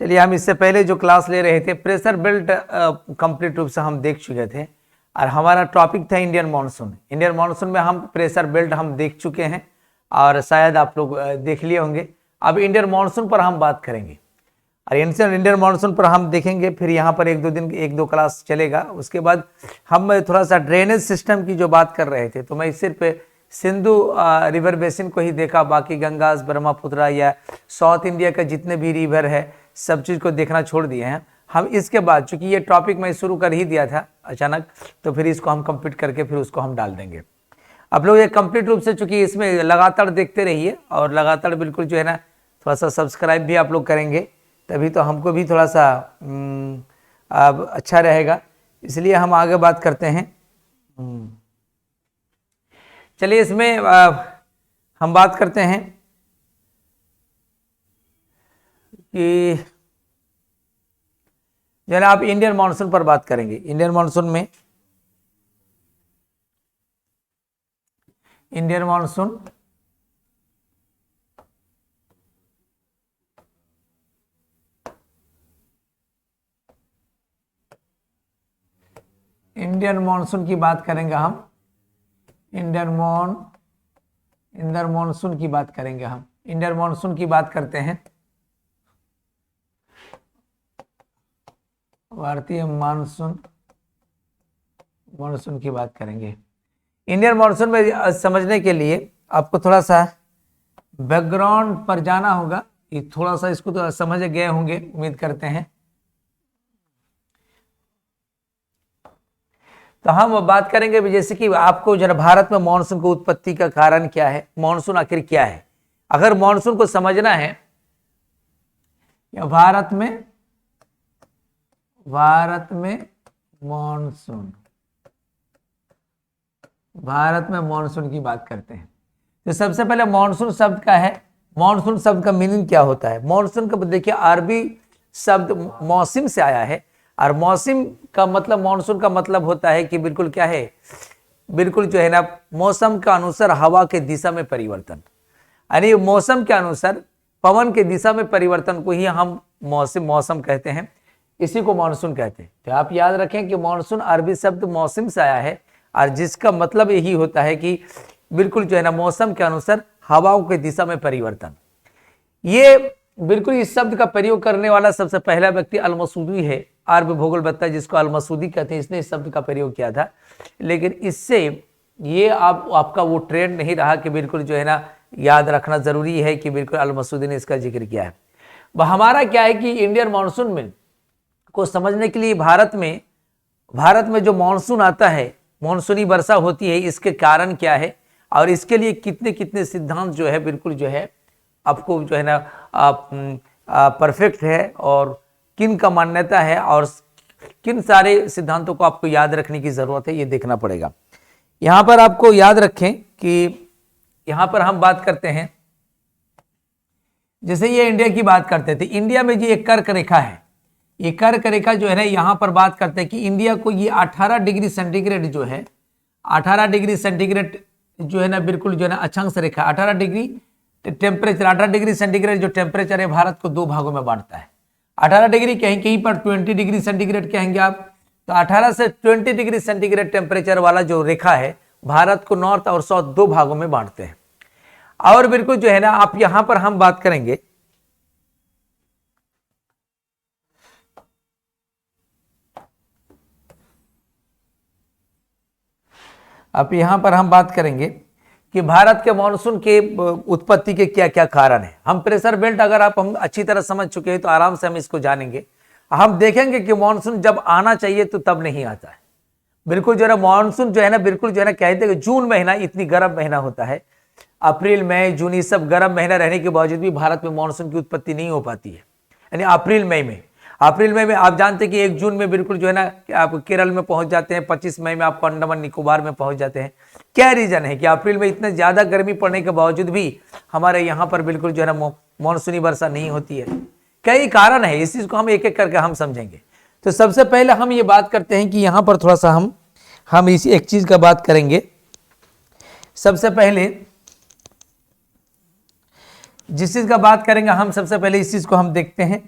चलिए, हम इससे पहले जो क्लास ले रहे थे प्रेशर बेल्ट कंप्लीट रूप से हम देख चुके थे और हमारा टॉपिक था इंडियन मानसून। इंडियन मानसून में हम प्रेशर बेल्ट हम देख चुके हैं और शायद आप लोग देख लिए होंगे। अब इंडियन मानसून पर हम बात करेंगे और इंडियन मानसून पर हम देखेंगे। फिर यहाँ पर एक दो क्लास चलेगा। उसके बाद हम थोड़ा सा ड्रेनेज सिस्टम की जो बात कर रहे थे, तो मैं सिर्फ सिंधु रिवर बेसिन को ही देखा, बाकी गंगा ब्रह्मपुत्र या साउथ इंडिया का जितने भी रिवर है सब चीज़ को देखना छोड़ दिए हैं हम। इसके बाद चूंकि ये टॉपिक मैं शुरू कर ही दिया था अचानक, तो फिर इसको हम कंप्लीट करके फिर उसको हम डाल देंगे। आप लोग ये कंप्लीट रूप से चूंकि इसमें लगातार देखते रहिए और लगातार बिल्कुल जो है ना थोड़ा सा सब्सक्राइब भी आप लोग करेंगे, तभी तो हमको भी थोड़ा सा अच्छा रहेगा। इसलिए हम आगे बात करते हैं। चलिए, इसमें हम बात करते हैं कि जो है आप इंडियन मानसून पर बात करेंगे। इंडियन मानसून में इंडियन मानसून की बात करेंगे हम। इंडियन मानसून की बात करेंगे हम। इंडियन मानसून की बात करते हैं। भारतीय मानसून की बात करेंगे। इंडियन मानसून में समझने के लिए आपको थोड़ा सा बैकग्राउंड पर जाना होगा। ये थोड़ा सा इसको तो समझ गए होंगे, उम्मीद करते हैं। तो हम बात करेंगे भी, जैसे कि आपको जो है भारत में मानसून की उत्पत्ति का कारण क्या है, मानसून आखिर क्या है। अगर मानसून को समझना है या भारत में मानसून की बात करते हैं, तो सबसे पहले मानसून शब्द का है। मानसून शब्द का मीनिंग क्या होता है? मानसून का देखिए अरबी शब्द मौसम से आया है और मौसम का मतलब, मानसून का मतलब होता है कि बिल्कुल क्या है, बिल्कुल जो है ना मौसम के अनुसार हवा के दिशा में परिवर्तन, यानी मौसम के अनुसार पवन के दिशा में परिवर्तन को ही हम मौसम कहते हैं, इसी को मानसून कहते हैं। तो आप याद रखें कि मानसून अरबी शब्द मौसम से आया है और जिसका मतलब यही होता है कि बिल्कुल जो है ना मौसम के अनुसार हवाओं के दिशा में परिवर्तन। ये बिल्कुल इस शब्द का प्रयोग करने वाला सबसे पहला व्यक्ति अल-मसूदी है, अरब भूगोलवेत्ता जिसको अल-मसूदी कहते हैं, इसने इस शब्द का प्रयोग किया था। लेकिन इससे ये आपका वो ट्रेंड नहीं रहा कि बिल्कुल जो है ना याद रखना जरूरी है कि बिल्कुल अल-मसूदी ने इसका जिक्र किया है। हमारा क्या है कि इंडियन मानसून में को समझने के लिए भारत में जो मानसून आता है, मानसूनी वर्षा होती है, इसके कारण क्या है और इसके लिए कितने कितने सिद्धांत जो है बिल्कुल जो है आपको जो है ना परफेक्ट है और किन का मान्यता है और किन सारे सिद्धांतों को आपको याद रखने की जरूरत है, ये देखना पड़ेगा। यहाँ पर आपको याद रखें कि यहाँ पर हम बात करते हैं, जैसे ये इंडिया की बात करते थे, इंडिया में जी एक कर्क रेखा है। ये कर्क रेखा जो है ना, यहाँ पर बात करते हैं कि इंडिया को ये 18 डिग्री सेंटीग्रेड जो है, 18 डिग्री सेंटीग्रेड जो है ना बिल्कुल जो है ना अक्षांश रेखा, 18 डिग्री टेम्परेचर, 18 डिग्री सेंटीग्रेड जो टेम्परेचर है भारत को दो भागों में बांटता है। 18 डिग्री कहीं पर 20 डिग्री सेंटीग्रेड कहेंगे आप, तो 18 से 20 डिग्री सेंटीग्रेड टेम्परेचर वाला जो रेखा है भारत को नॉर्थ और साउथ दो भागों में बांटते हैं। और बिल्कुल जो है ना आप यहां पर हम बात करेंगे, अब यहां पर हम बात करेंगे कि भारत के मानसून के उत्पत्ति के क्या क्या कारण है। हम प्रेशर बेल्ट अगर हम अच्छी तरह समझ चुके हैं तो आराम से हम इसको जानेंगे। हम देखेंगे कि मानसून जब आना चाहिए तो तब नहीं आता है। बिल्कुल जो है ना मानसून जो है ना बिल्कुल जो है ना कहते हैं कि जून महीना इतनी गर्म महीना होता है, अप्रैल मई जून ये सब गर्म महीना रहने के बावजूद भी भारत में मानसून की उत्पत्ति नहीं हो पाती है। यानी अप्रैल मई में आप जानते हैं कि 1 जून में बिल्कुल जो है ना आप केरल में पहुंच जाते हैं, 25 मई में आपको अंडमान निकोबार में पहुंच जाते हैं। क्या रीजन है कि अप्रैल में इतना ज्यादा गर्मी पड़ने के बावजूद भी हमारे यहाँ पर बिल्कुल जो है ना मानसूनी वर्षा नहीं होती है? कई कारण है, इस चीज को हम एक एक करके हम समझेंगे। तो सबसे पहले हम ये बात करते हैं कि यहाँ पर थोड़ा सा हम इसी एक चीज का बात करेंगे। सबसे पहले जिस चीज का बात करेंगे हम सबसे पहले इस चीज को हम देखते हैं।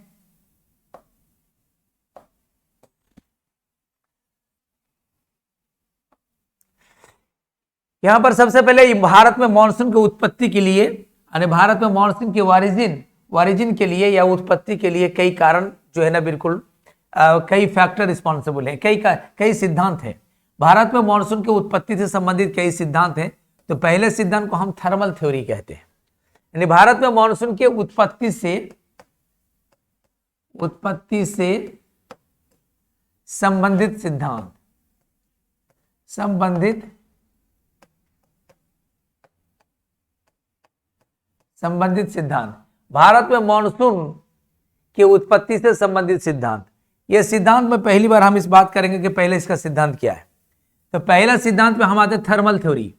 यहां पर सबसे पहले भारत में मानसून की उत्पत्ति के लिए, यानी भारत में मानसून की वारिजिन के लिए या उत्पत्ति के लिए कई कारण जो है ना बिल्कुल कई फैक्टर रिस्पॉन्सिबल है, कई सिद्धांत है। भारत में मानसून की उत्पत्ति से संबंधित कई सिद्धांत हैं। तो पहले सिद्धांत को हम थर्मल थ्योरी कहते हैं, यानी भारत में मानसून के उत्पत्ति से संबंधित सिद्धांत भारत में मानसून की उत्पत्ति से संबंधित सिद्धांत। यह सिद्धांत में पहली बार हम इस बात करेंगे कि पहले इसका सिद्धांत क्या है। तो पहला सिद्धांत में हम आते हैं थर्मल थ्योरी,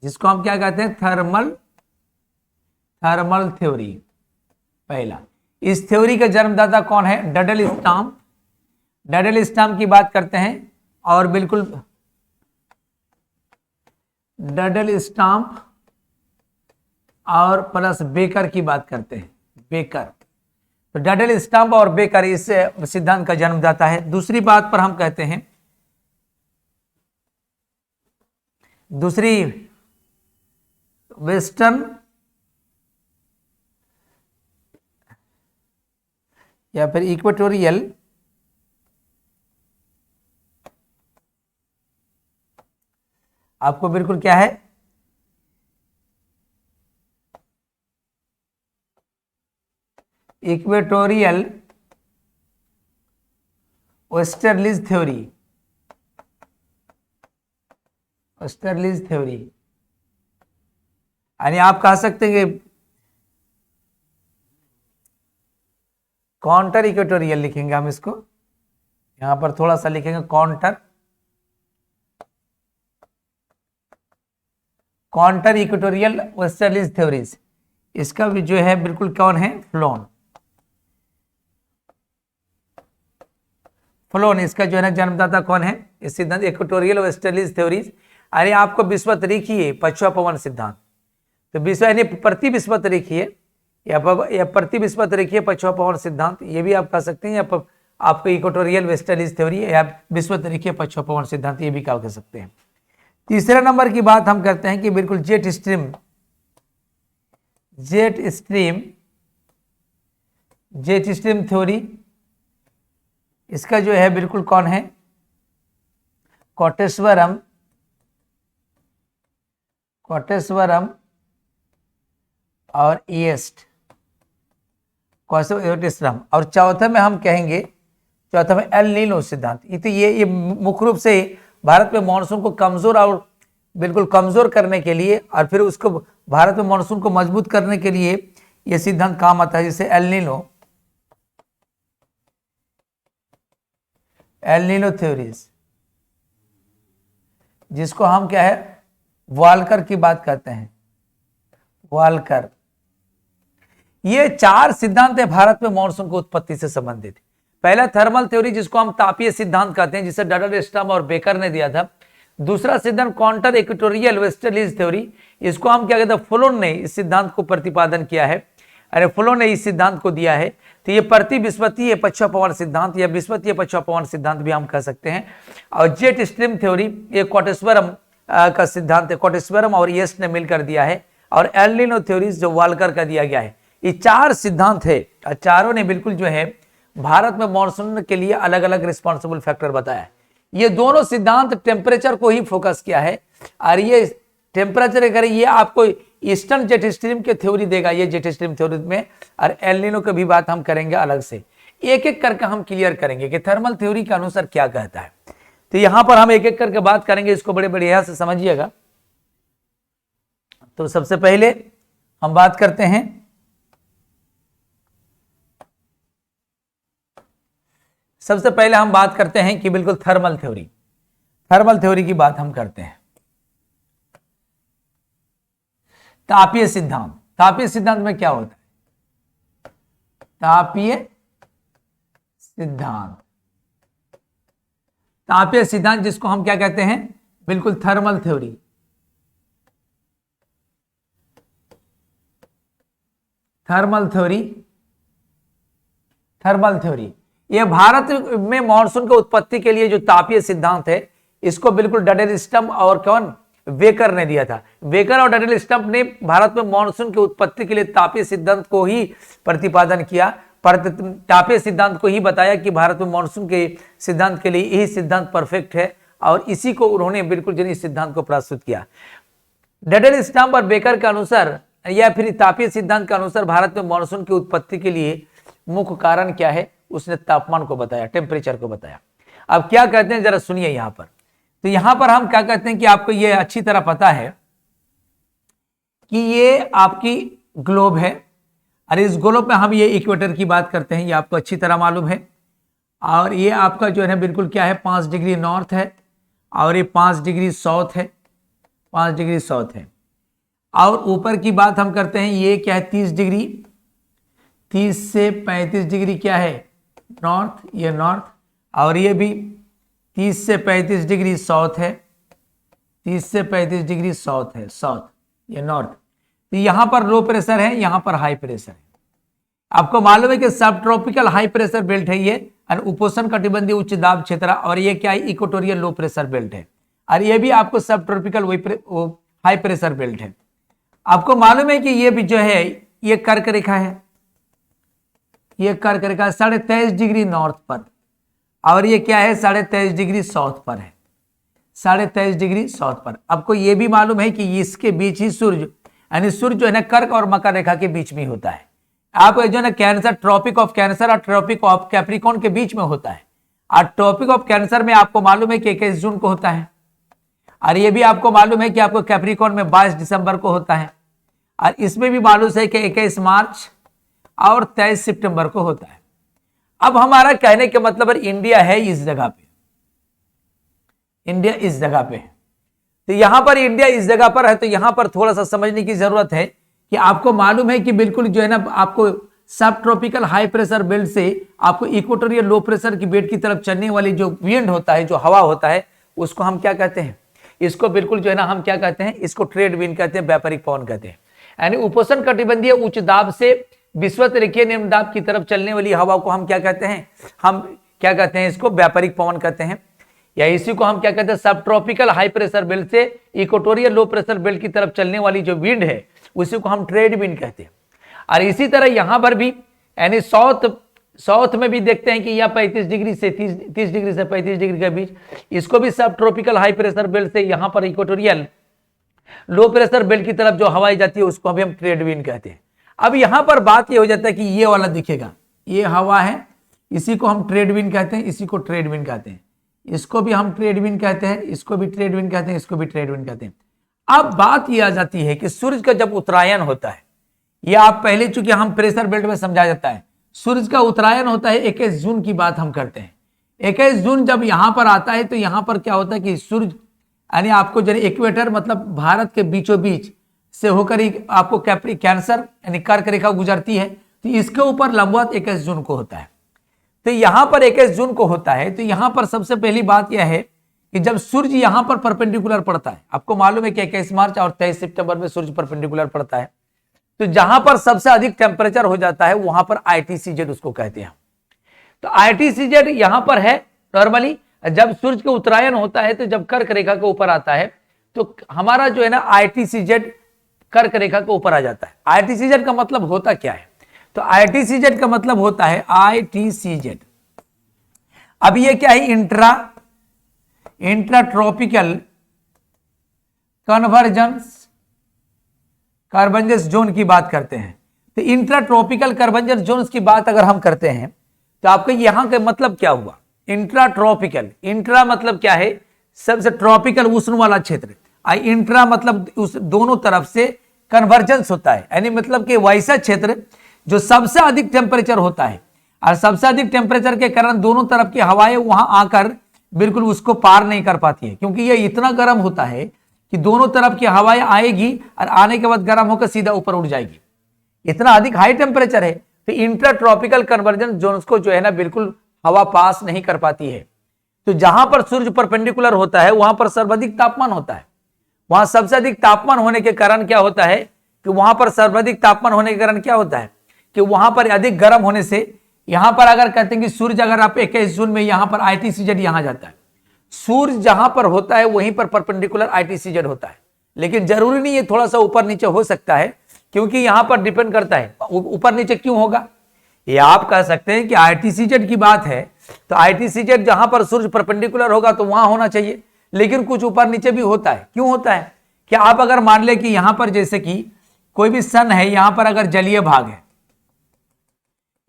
जिसको हम क्या कहते हैं, थर्मल थ्योरी। पहला, इस थ्योरी के जन्मदाता कौन है, डडल स्टाम्प की बात करते हैं, और बिल्कुल डडल स्टाम्प और प्लस बेकर की बात करते हैं, बेकर। तो डडल स्टाम्प और बेकर इस सिद्धांत का जन्मदाता है। दूसरी बात पर हम कहते हैं, दूसरी वेस्टर्न या फिर इक्वेटोरियल आपको बिल्कुल क्या है, इक्वेटोरियल वेस्टर्लीज थ्योरी, यानी आप कह सकते हैं कि काउंटर इक्वेटोरियल लिखेंगे हम इसको, यहां पर थोड़ा सा लिखेंगे काउंटर इक्वेटोरियल वेस्टर्लीज थ्योरीज। इसका भी जो है बिल्कुल कौन है, फ्लोन इसका जो है ना जन्मदाता कौन है, इस सिद्धांत इक्वेटोरियल वेस्टर्लीज थ्योरीज। यानी आपको विषुवत रेखीय पछुआ पवन सिद्धांत, तो विश्व यानी प्रति विषुवत रेखीय या प्रति विषुवत रेखीय पछुआ पवन सिद्धांत, ये भी आप कह सकते हैं, या आपको इक्वेटोरियल वेस्टर्लीज थ्योरी या विषुवत रेखीय पछुआ पवन सिद्धांत, ये भी कह सकते हैं। तीसरे नंबर की बात हम करते हैं कि बिल्कुल जेट स्ट्रीम थ्योरी, इसका जो है बिल्कुल कौन है, कोटेश्वरम और ईस्ट कोटेश्वरम। और चौथे में हम कहेंगे, चौथा में एल नीनो सिद्धांत। ये मुख्य रूप से भारत में मानसून को कमजोर और बिल्कुल कमजोर करने के लिए, और फिर उसको भारत में मानसून को मजबूत करने के लिए यह सिद्धांत काम आता है, जिसे एल नीनो थ्योरीज, जिसको हम क्या है, वाल्कर की बात करते हैं, वाल्कर। ये चार सिद्धांत है भारत में मानसून की उत्पत्ति से संबंधित। पहला थर्मल थ्योरी, जिसको हम तापीय सिद्धांत कहते हैं, जिसे डडल स्टाम्प और बेकर ने दिया था। दूसरा सिद्धांत काउंटर इक्वेटोरियल वेस्टर्लीज थ्योरी, इसको हम क्या कहते हैं, फ्लोन ने इस सिद्धांत को प्रतिपादन किया है, अरे फ्लोन ने इस सिद्धांत को दिया है। तो ये प्रति विषुवतीय पछुआ पवन सिद्धांत या विषुवतीय पछुआ पवन सिद्धांत भी हम कह सकते हैं। और जेट स्ट्रीम थ्योरी, ये कोटेश्वरम का सिद्धांत है, कोटेश्वरम और ईस्ट ने मिलकर दिया है। और एल नीनो थ्योरीज जो वाल्कर का दिया गया है। ये चार सिद्धांत है, चारों ने बिल्कुल जो है भारत में मानसून के लिए अलग अलग रिस्पॉन्सिबल फैक्टर बताया है। ये दोनों सिद्धांत टेम्परेचर को ही फोकस किया है, और ये टेम्परेचर करें, ये आपको ईस्टर्न जेट स्ट्रीम के थ्योरी देगा, ये जेट स्ट्रीम थ्योरी में। और एल नीनो की भी बात हम करेंगे अलग से, एक एक करके हम क्लियर करेंगे कि थर्मल थ्योरी के अनुसार क्या कहता है। तो यहां पर हम एक एक करके बात करेंगे, इसको बड़े बढ़िया से समझिएगा। तो सबसे पहले हम बात करते हैं कि बिल्कुल थर्मल थ्योरी की बात हम करते हैं। तापीय सिद्धांत में क्या होता है, तापीय सिद्धांत जिसको हम क्या कहते हैं, बिल्कुल थर्मल थ्योरी। Thermal theory. ये भारत में मॉनसून की उत्पत्ति के लिए जो तापीय सिद्धांत है, इसको बिल्कुल डडेल-स्टम्प और कौन, बेकर ने दिया था। बेकर और डडेल-स्टम्प ने भारत में मॉनसून की उत्पत्ति के लिए तापीय सिद्धांत को ही प्रतिपादन किया, तापीय सिद्धांत को ही बताया कि भारत में मॉनसून के सिद्धांत के लिए यही सिद्धांत परफेक्ट है, और इसी को उन्होंने बिल्कुल जो इस सिद्धांत को प्रस्तुत किया। डडेल-स्टम्प और बेकर के अनुसार या फिर तापीय सिद्धांत के अनुसार भारत में मॉनसून की उत्पत्ति के लिए मुख्य कारण क्या है, उसने तापमान को बताया, टेम्परेचर को बताया। अब क्या कहते हैं जरा सुनिए यहां पर। तो यहां पर हम क्या कहते हैं कि आपको ये अच्छी तरह पता है कि ये आपकी ग्लोब है, और इस ग्लोब में हम ये इक्वेटर की बात करते हैं, ये आपको अच्छी तरह मालूम है। और ये आपका जो है बिल्कुल क्या है, 5 डिग्री नॉर्थ है, और ये 5 डिग्री साउथ है, 5 डिग्री साउथ है। और ऊपर की बात हम करते हैं, ये क्या है 30 डिग्री, 30 से 35 डिग्री क्या है नॉर्थ, ये नॉर्थ, और ये भी 30 से 35 डिग्री साउथ है, 30 से 35 डिग्री साउथ है, साउथ, ये नॉर्थ। तो यहां पर लो प्रेशर है, यहां पर हाई प्रेशर है। आपको मालूम है कि सब ट्रॉपिकल हाई प्रेशर बेल्ट है ये, और उपोष्ण कटिबंधीय उच्च दाब क्षेत्र, और ये क्या है इक्वेटोरियल लो प्रेशर बेल्ट है, और ये भी आपको सब ट्रॉपिकल हाई प्रेशर बेल्ट है। आपको मालूम है कि ये भी जो है ये कर्क रेखा है, ये कर्क रेखा 23.5 डिग्री नॉर्थ पर, और ये क्या है 23.5 डिग्री साउथ पर है, 23.5 डिग्री साउथ पर। आपको ये भी मालूम है कि इसके बीच ही सूर्य, यानी सूर्य जो है ना कर्क और मकर रेखा के बीच में होता है। आप जो है ना कैंसर, ट्रॉपिक ऑफ कैंसर और ट्रॉपिक ऑफ कैप्रिकॉर्न के बीच में होता है। और ट्रॉपिक ऑफ कैंसर में आपको मालूम है कि 21 जून को होता है, और ये भी आपको मालूम है कि आपको कैप्रिकॉर्न में 22 दिसंबर को होता है, और इसमें भी मालूम है कि 21 मार्च और 23 सितंबर को होता है। अब हमारा कहने के मतलब इंडिया है इस जगह पे, इंडिया इस जगह पे है। तो यहां पर इंडिया इस जगह पर है, तो यहां पर थोड़ा सा समझने की जरूरत है कि आपको मालूम है कि बिल्कुल जो है ना आपको सब ट्रॉपिकल हाई प्रेशर बेल्ट से आपको इक्वेटोरियल लो प्रेशर की बेल्ट की तरफ चलने वाली जो विंड होता है, जो हवा होता है, उसको हम क्या कहते हैं, इसको बिल्कुल जो है ना हम क्या कहते हैं, इसको ट्रेड विंड कहते हैं, व्यापारिक पवन कहते हैं। यानी उपोष्ण कटिबंधीय उच्च दाब से विषुवत रेखीय निम्न दाब की तरफ चलने वाली हवा को हम क्या कहते हैं, हम क्या कहते हैं, इसको व्यापारिक पवन कहते हैं, या इसी को हम क्या कहते हैं सब ट्रॉपिकल हाई प्रेशर बेल्ट से इक्वेटोरियल लो प्रेशर बेल्ट की तरफ चलने वाली जो विंड है उसी को हम ट्रेड विंड कहते हैं। और इसी तरह यहां पर भी यानी साउथ में भी देखते हैं कि यह 35 डिग्री से 30 डिग्री से 35 डिग्री के बीच, इसको भी सब ट्रॉपिकल हाई प्रेशर बेल्ट से यहां पर इक्वेटोरियल लो प्रेशर बेल्ट की तरफ जो हवाई जाती है उसको भी हम ट्रेड विंड कहते हैं। अब यहां पर बात ये हो जाता है कि ये वाला दिखेगा, ये हवा है, इसी को हम ट्रेड विंड कहते हैं, इसी को ट्रेड विंड कहते हैं, इसको भी हम ट्रेड विंड कहते हैं, इसको भी ट्रेड विंड कहते हैं, इसको भी ट्रेड विंड कहते हैं। अब बात यह आ जाती है कि सूर्य का जब उत्तरायण होता है, यह आप पहले चूंकि हम प्रेशर बेल्ट में समझा जाता है, सूर्य का उत्तरायण होता है 21 जून की बात हम करते हैं। 21 जून जब यहां पर आता है तो यहां पर क्या होता है कि सूर्य यानी आपको जो इक्वेटर मतलब भारत के बीचों बीच से होकर ही आपको कैंसर यानी कर्क रेखा गुजरती है, तो इसके ऊपर लंबवत 21 जून को होता है। तो यहां पर 21 जून को होता है, तो यहां पर सबसे पहली बात यह है कि जब सूर्य यहां पर परपेंडिकुलर पड़ता है, आपको मालूम है कि 21 मार्च और 23 सितंबर में सूर्य परपेंडिकुलर पड़ता है, तो जहां पर सबसे अधिक टेम्परेचर हो जाता है वहां पर ITCZ उसको कहते हैं। तो ITCZ यहां पर है नॉर्मली जब सूर्य के उत्तरायण होता है, तो जब कर्क रेखा के ऊपर आता है तो हमारा जो है ना ITCZ कर्क रेखा के ऊपर आ जाता है। ITCZ का मतलब होता क्या है, तो ITCZ का मतलब होता है ITCZ, अब ये क्या है, इंट्रा ट्रॉपिकल कन्वर्जेंस जोन की बात करते हैं। तो इंट्रा ट्रॉपिकल कन्वर्जेंस जोन की बात अगर हम करते हैं तो आपको यहां का मतलब क्या हुआ, इंट्रा ट्रॉपिकल, इंट्रा मतलब क्या है, सबसे ट्रॉपिकल उष्ण वाला क्षेत्र, इंट्रा मतलब उस दोनों तरफ से कन्वर्जेंस होता है, यानी मतलब कि वैसा क्षेत्र जो सबसे अधिक टेम्परेचर होता है, और सबसे अधिक टेम्परेचर के कारण दोनों तरफ की हवाएं वहां आकर बिल्कुल उसको पार नहीं कर पाती है, क्योंकि ये इतना गर्म होता है कि दोनों तरफ की हवाएं आएगी और आने के बाद गर्म होकर सीधा ऊपर उड़ जाएगी, इतना अधिक हाई टेम्परेचर है। तो इंट्रा ट्रॉपिकल कन्वर्जेंस जोन को जो है ना बिल्कुल हवा पास नहीं कर पाती है। तो जहां पर सूर्य परपेंडिकुलर होता है वहां पर सर्वाधिक तापमान होता है, वहां सबसे अधिक तापमान होने के कारण क्या होता है कि वहां पर सर्वाधिक तापमान होने के कारण क्या होता है कि वहां पर अधिक गर्म होने से, यहां पर अगर कहते हैं कि सूर्य अगर आप 21 जून में यहां पर ITCZ यहां जाता है, सूर्य जहां पर होता है वहीं पर परपेंडिकुलर ITCZ होता है, लेकिन जरूरी नहीं है, थोड़ा सा ऊपर नीचे हो सकता है, क्योंकि यहां पर डिपेंड करता है ऊपर नीचे क्यों होगा। ये आप कह सकते हैं कि ITCZ की बात है तो ITCZ जहां पर सूर्य परपेंडिकुलर होगा तो वहां होना चाहिए, लेकिन कुछ ऊपर नीचे भी होता है। क्यों होता है कि आप अगर मान ले कि यहां पर जैसे कि कोई भी सन है, यहां पर अगर जलीय भाग है,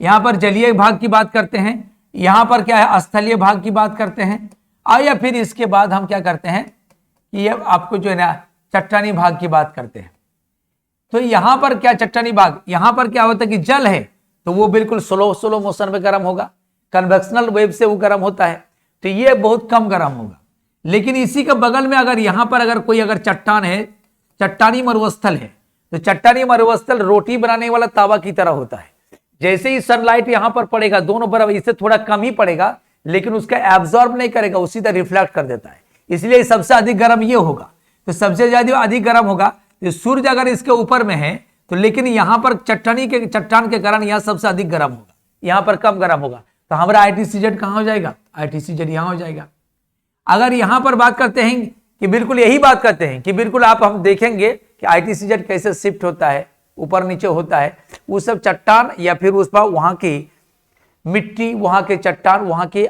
यहां पर जलीय भाग की बात करते हैं, यहां पर क्या है स्थलीय भाग की बात करते हैं, या फिर इसके बाद हम क्या करते हैं कि ये आपको जो है ना चट्टानी भाग की बात करते हैं। तो यहां पर क्या चट्टानी भाग, यहां पर क्या होता है कि जल है तो वो बिल्कुल स्लो स्लो मोशन में गर्म होगा, कन्वेक्शनल वेव से वो गर्म होता है, तो ये बहुत कम गर्म होगा। लेकिन इसी के बगल में अगर यहां पर अगर कोई अगर चट्टान है, चट्टानी मरुस्थल है, तो चट्टानी मरुस्थल रोटी बनाने वाला तावा की तरह होता है। जैसे ही सनलाइट यहां पर पड़ेगा, दोनों बराबर, इससे थोड़ा कम ही पड़ेगा लेकिन उसका एब्जॉर्ब नहीं करेगा, वो सीधा रिफ्लेक्ट कर देता है, इसलिए सबसे अधिक गर्म ये होगा। तो सबसे ज्यादा अधिक गर्म होगा तो सूर्य अगर इसके ऊपर में है तो, लेकिन यहां पर चट्टान के कारण यहां सबसे अधिक गर्म होगा, यहां पर कम गर्म होगा, तो हमारा ITCZ कहां हो जाएगा, ITCZ यहां हो जाएगा। अगर यहां पर बात करते हैं कि बिल्कुल यही बात करते हैं कि बिल्कुल आप हम देखेंगे कि ITCZ कैसे शिफ्ट होता है, ऊपर नीचे होता है, वो सब चट्टान या फिर उस पर वहां की मिट्टी, वहां के चट्टान, वहां के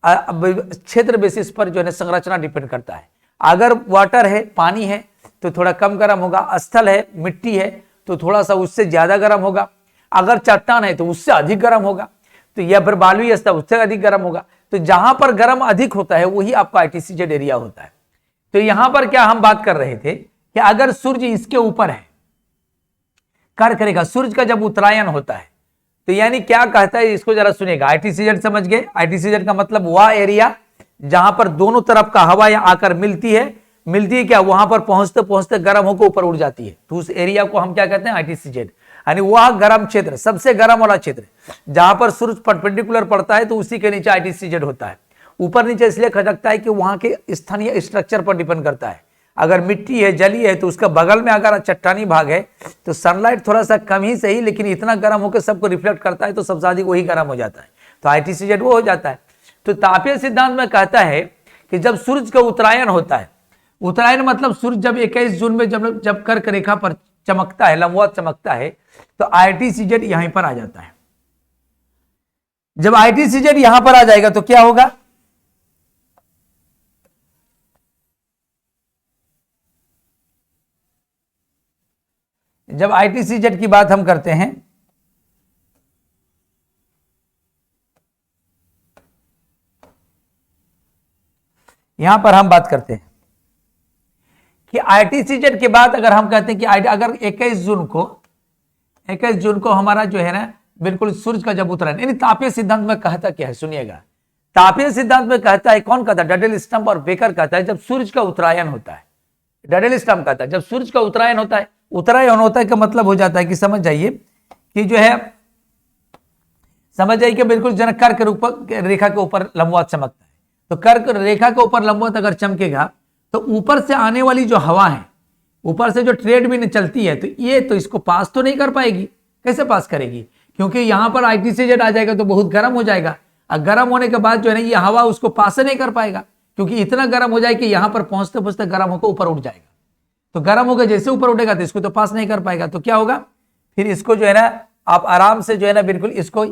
क्षेत्र बेसिस पर जो है संरचना डिपेंड करता है। अगर वाटर है, पानी है तो थोड़ा कम गर्म होगा, स्थल है, मिट्टी है तो थोड़ा सा उससे ज्यादा गर्म होगा, अगर चट्टान है तो उससे अधिक गर्म होगा, तो या फिर बालुई स्थल उससे अधिक गर्म होगा। तो जहां पर गर्म अधिक होता है वही आपका ITCZ एरिया होता है। तो यहां पर क्या हम बात कर रहे थे कि अगर सूर्य इसके ऊपर है, कर्क रेखा, सूर्य का जब उत्तरायण होता है तो यानी क्या कहता है, इसको जरा सुनिएगा। ITCZ समझ गए, ITCZ का मतलब वह एरिया जहां पर दोनों तरफ का हवा या आकर मिलती है क्या, वहां पर पहुंचते पहुंचते गर्म होकर ऊपर उड़ जाती है, तो उस एरिया को हम क्या कहते हैं, ITCZ। यानी वह गर्म क्षेत्र, सबसे गर्म वाला क्षेत्र जहां पर सूर्य परपेंडिकुलर पड़ता है तो उसी के नीचे ITCZ होता है। ऊपर नीचे इसलिए खटकता है कि वहां के स्थानीय स्ट्रक्चर पर डिपेंड करता है। अगर मिट्टी है, जली है, तो उसका बगल में अगर चट्टानी भाग है तो सनलाइट थोड़ा सा कम ही सही लेकिन इतना गर्म होकर सबको रिफ्लेक्ट करता है, तो सबसे अधिक वही गर्म हो जाता है, तो ITCZ वो हो जाता है। तो तापीय सिद्धांत में कहता है कि जब सूर्य का उत्तरायण होता है, उत्तरायण मतलब सूर्य जब 21 जून में जब कर्क रेखा पर चमकता है, लंबवत चमकता है, तो ITCZ यहीं पर आ जाता है। जब ITCZ यहां पर आ जाएगा तो क्या होगा, जब ITCZ की बात हम करते हैं, यहां पर हम बात करते हैं कि ITCZ के बाद अगर हम कहते हैं कि अगर 21 जून को हमारा जो है ना बिल्कुल सूर्य का जब उत्तरायण, यानी तापीय सिद्धांत में कहता क्या है सुनिएगा। तापीय सिद्धांत में कहता है, कौन कहता है, डडेल स्टम्प और बेकर कहता है, जब सूर्य का उत्तरायण होता है, डडेल स्टम्प कहता है जब सूर्य का उत्तरायण होता है, उत्तरायण होता है का मतलब हो जाता है कि समझ जाइए कि जो है, समझ जाइए कि बिल्कुल जनक कर्क रेखा के ऊपर लंबवत चमकता है, तो कर्क रेखा के ऊपर लंबवत अगर चमकेगा तो ऊपर से आने वाली जो हवा है, ऊपर से जो ट्रेड विंड चलती है, तो ये तो इसको पास तो नहीं कर पाएगी। कैसे पास करेगी, क्योंकि यहां पर ITCZ आ जाएगा तो बहुत गर्म हो जाएगा, और गर्म होने के बाद जो है ना ये हवा उसको पास नहीं कर पाएगा, क्योंकि इतना गर्म हो जाए कि यहां पर पहुंचते पहुंचते गर्म होकर ऊपर उठ जाएगा। तो गर्म होकर जैसे ऊपर उठेगा तो इसको तो पास नहीं कर पाएगा, तो क्या होगा फिर, इसको जो है ना आप आराम से जो है ना बिल्कुल इसको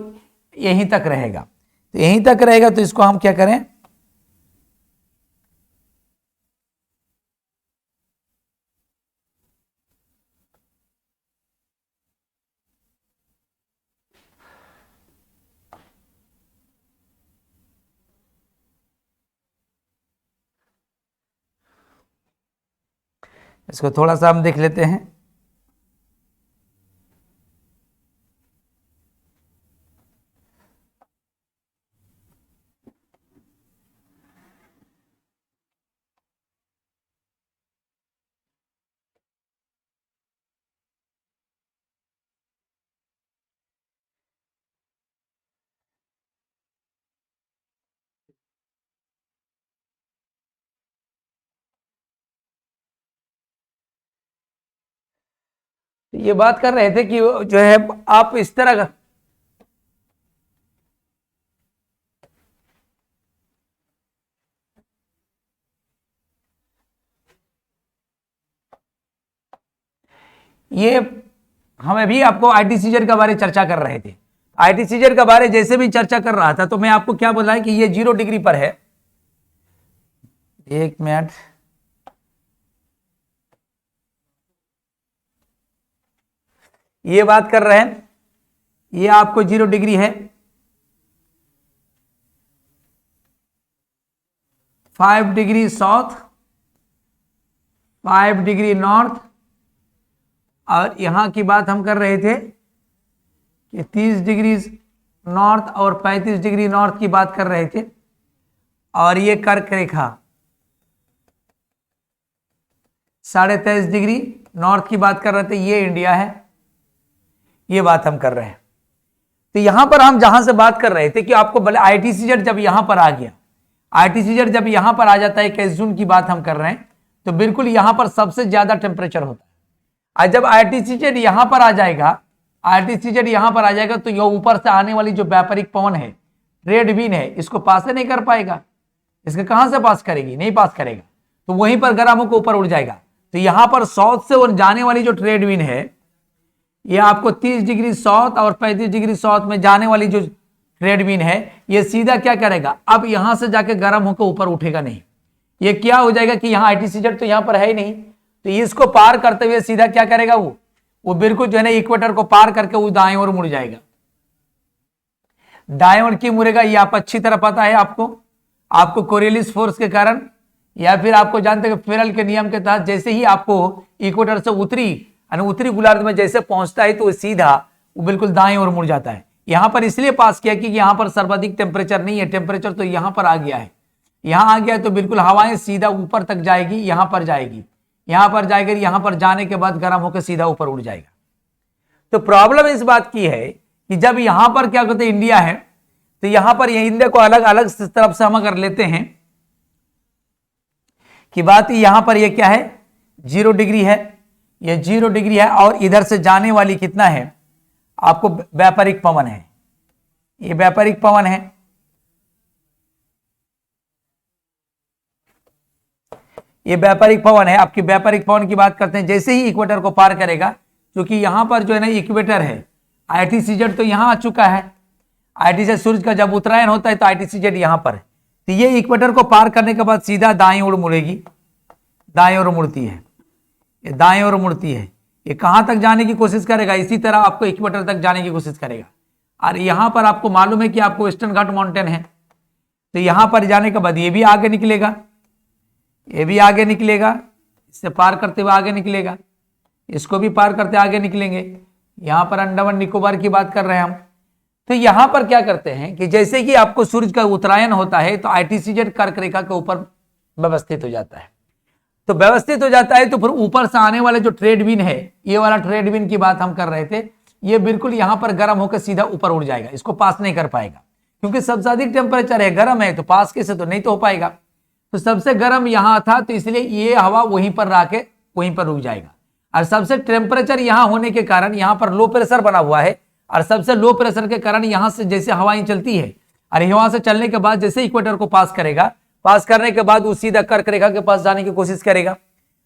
यहीं तक रहेगा, तो यहीं तक रहेगा, तो इसको हम क्या करें, इसको थोड़ा सा हम देख लेते हैं। ये बात कर रहे थे कि जो है आप इस तरह का ये हमें भी आपको आईटी सीजर के बारे में चर्चा कर रहे थे। आईटी सीजर के बारे जैसे भी चर्चा कर रहा था तो मैं आपको क्या बोला है कि ये 0 डिग्री पर है। एक मिनट, ये बात कर रहे हैं, ये आपको 0 डिग्री है, 5 डिग्री साउथ, 5 डिग्री नॉर्थ, और यहां की बात हम कर रहे थे कि 30 डिग्री नॉर्थ और 35 डिग्री नॉर्थ की बात कर रहे थे। और ये कर्क रेखा 23.5 डिग्री नॉर्थ की बात कर रहे थे, ये इंडिया है, ये बात हम कर रहे हैं। तो यहां पर हम जहां से बात कर रहे थे कि आपको भले आईटीसीजेड जब यहां पर आ गया, आईटीसीजेड जब यहां पर आ जाता है, 21 जून की बात हम कर रहे हैं, तो बिल्कुल यहां पर सबसे ज्यादा टेम्परेचर होता है। और जब आईटीसीजेड यहां पर आ जाएगा, आईटीसीजेड यहां पर आ जाएगा, तो यह ऊपर से आने वाली जो व्यापारिक पवन है, ट्रेड विंड है, इसको पास नहीं कर पाएगा। इसके कहां से पास करेगी? नहीं पास करेगा, तो वहीं पर गर्म होकर ऊपर उड़ जाएगा। तो यहां पर साउथ से जाने वाली जो ट्रेड विंड है, ये आपको 30 डिग्री साउथ और 35 डिग्री साउथ में जाने वाली जो ट्रेड विंड है, ये सीधा क्या करेगा, अब यहां से जाके गर्म होकर ऊपर उठेगा नहीं। ये क्या हो जाएगा कि यहां आईटीसीजेड तो यहां पर है ही नहीं, तो इसको पार करते हुए सीधा क्या करेगा, वो बिल्कुल जो है ना इक्वेटर को पार करके वो दाएं ओर मुड़ जाएगा। दाएं ओर क्यों मुड़ेगा, ये आप अच्छी तरह पता है आपको कोरियलिस फोर्स के कारण, या फिर आपको जानते हैं फेरल के नियम के तहत, जैसे ही आपको इक्वेटर से उत्तरी गोलार्ध में जैसे पहुंचता है, तो वो सीधा वो बिल्कुल दाएं ओर मुड़ जाता है। यहां पर इसलिए पास किया कि यहां पर सर्वाधिक टेम्परेचर नहीं है, टेम्परेचर तो यहां पर आ गया है। यहां आ गया तो बिल्कुल हवाएं सीधा ऊपर तक जाएगी, यहां पर जाएगी, यहां पर जाएगी, यहां पर जाने के बाद गर्म होकर सीधा ऊपर उड़ जाएगा। तो प्रॉब्लम इस बात की है कि जब यहां पर क्या कहते हैं इंडिया है, तो यहां पर इंडिया को अलग अलग तरफ से हम अगर लेते हैं कि बात यहां पर ये क्या है, 0 डिग्री है, ये 0 डिग्री है, और इधर से जाने वाली कितना है आपको व्यापारिक पवन है, ये व्यापारिक पवन है, ये व्यापारिक पवन है। आपकी व्यापारिक पवन की बात करते हैं, जैसे ही इक्वेटर को पार करेगा, क्योंकि यहां पर जो है ना इक्वेटर है, आईटीसीजेड तो यहां आ चुका है, आईटीसी सूरज का जब उत्तरायण होता है तो आईटीसीजेड यहां पर है, तो ये इक्वेटर को पार करने के बाद सीधा दाएं ओर मुड़ेगी, दाएं ओर मुड़ती है, ये दाएं ओर मुड़ती है। ये कहां तक जाने की कोशिश करेगा, इसी तरह आपको इक्वेटर तक जाने की कोशिश करेगा। और यहां पर आपको मालूम है कि आपको वेस्टर्न घाट माउंटेन है, तो यहां पर जाने के बाद ये भी आगे निकलेगा, ये भी आगे निकलेगा, इससे पार करते हुए आगे निकलेगा, इसको भी पार करते आगे निकलेंगे। यहां पर अंडमान निकोबार की बात कर रहे हैं हम। तो यहां पर क्या करते हैं कि जैसे कि आपको सूरज का उत्तरायण होता है, तो आईटीसीजेड कर्क रेखा के ऊपर व्यवस्थित हो जाता है। तो व्यवस्थित हो जाता है तो फिर ऊपर से आने वाले जो ट्रेड विंड है, ये वाला ट्रेड विंड की बात हम कर रहे थे, ये बिल्कुल यहां पर गर्म होकर सीधा ऊपर उड़ जाएगा, इसको पास नहीं कर पाएगा, क्योंकि सबसे अधिक टेम्परेचर है, गर्म है, तो पास कैसे, तो नहीं तो हो पाएगा। तो सबसे गर्म यहां था, तो इसलिए ये हवा वहीं पर आके वहीं पर रुक जाएगा। और सबसे टेम्परेचर यहां होने के कारण यहां पर लो प्रेशर बना हुआ है, और सबसे लो प्रेशर के कारण यहां से जैसे हवाएं चलती है, और यहां से चलने के बाद जैसे इक्वेटर को पास करेगा, पास करने के बाद वो सीधा कर्क रेखा के पास जाने की कोशिश करेगा।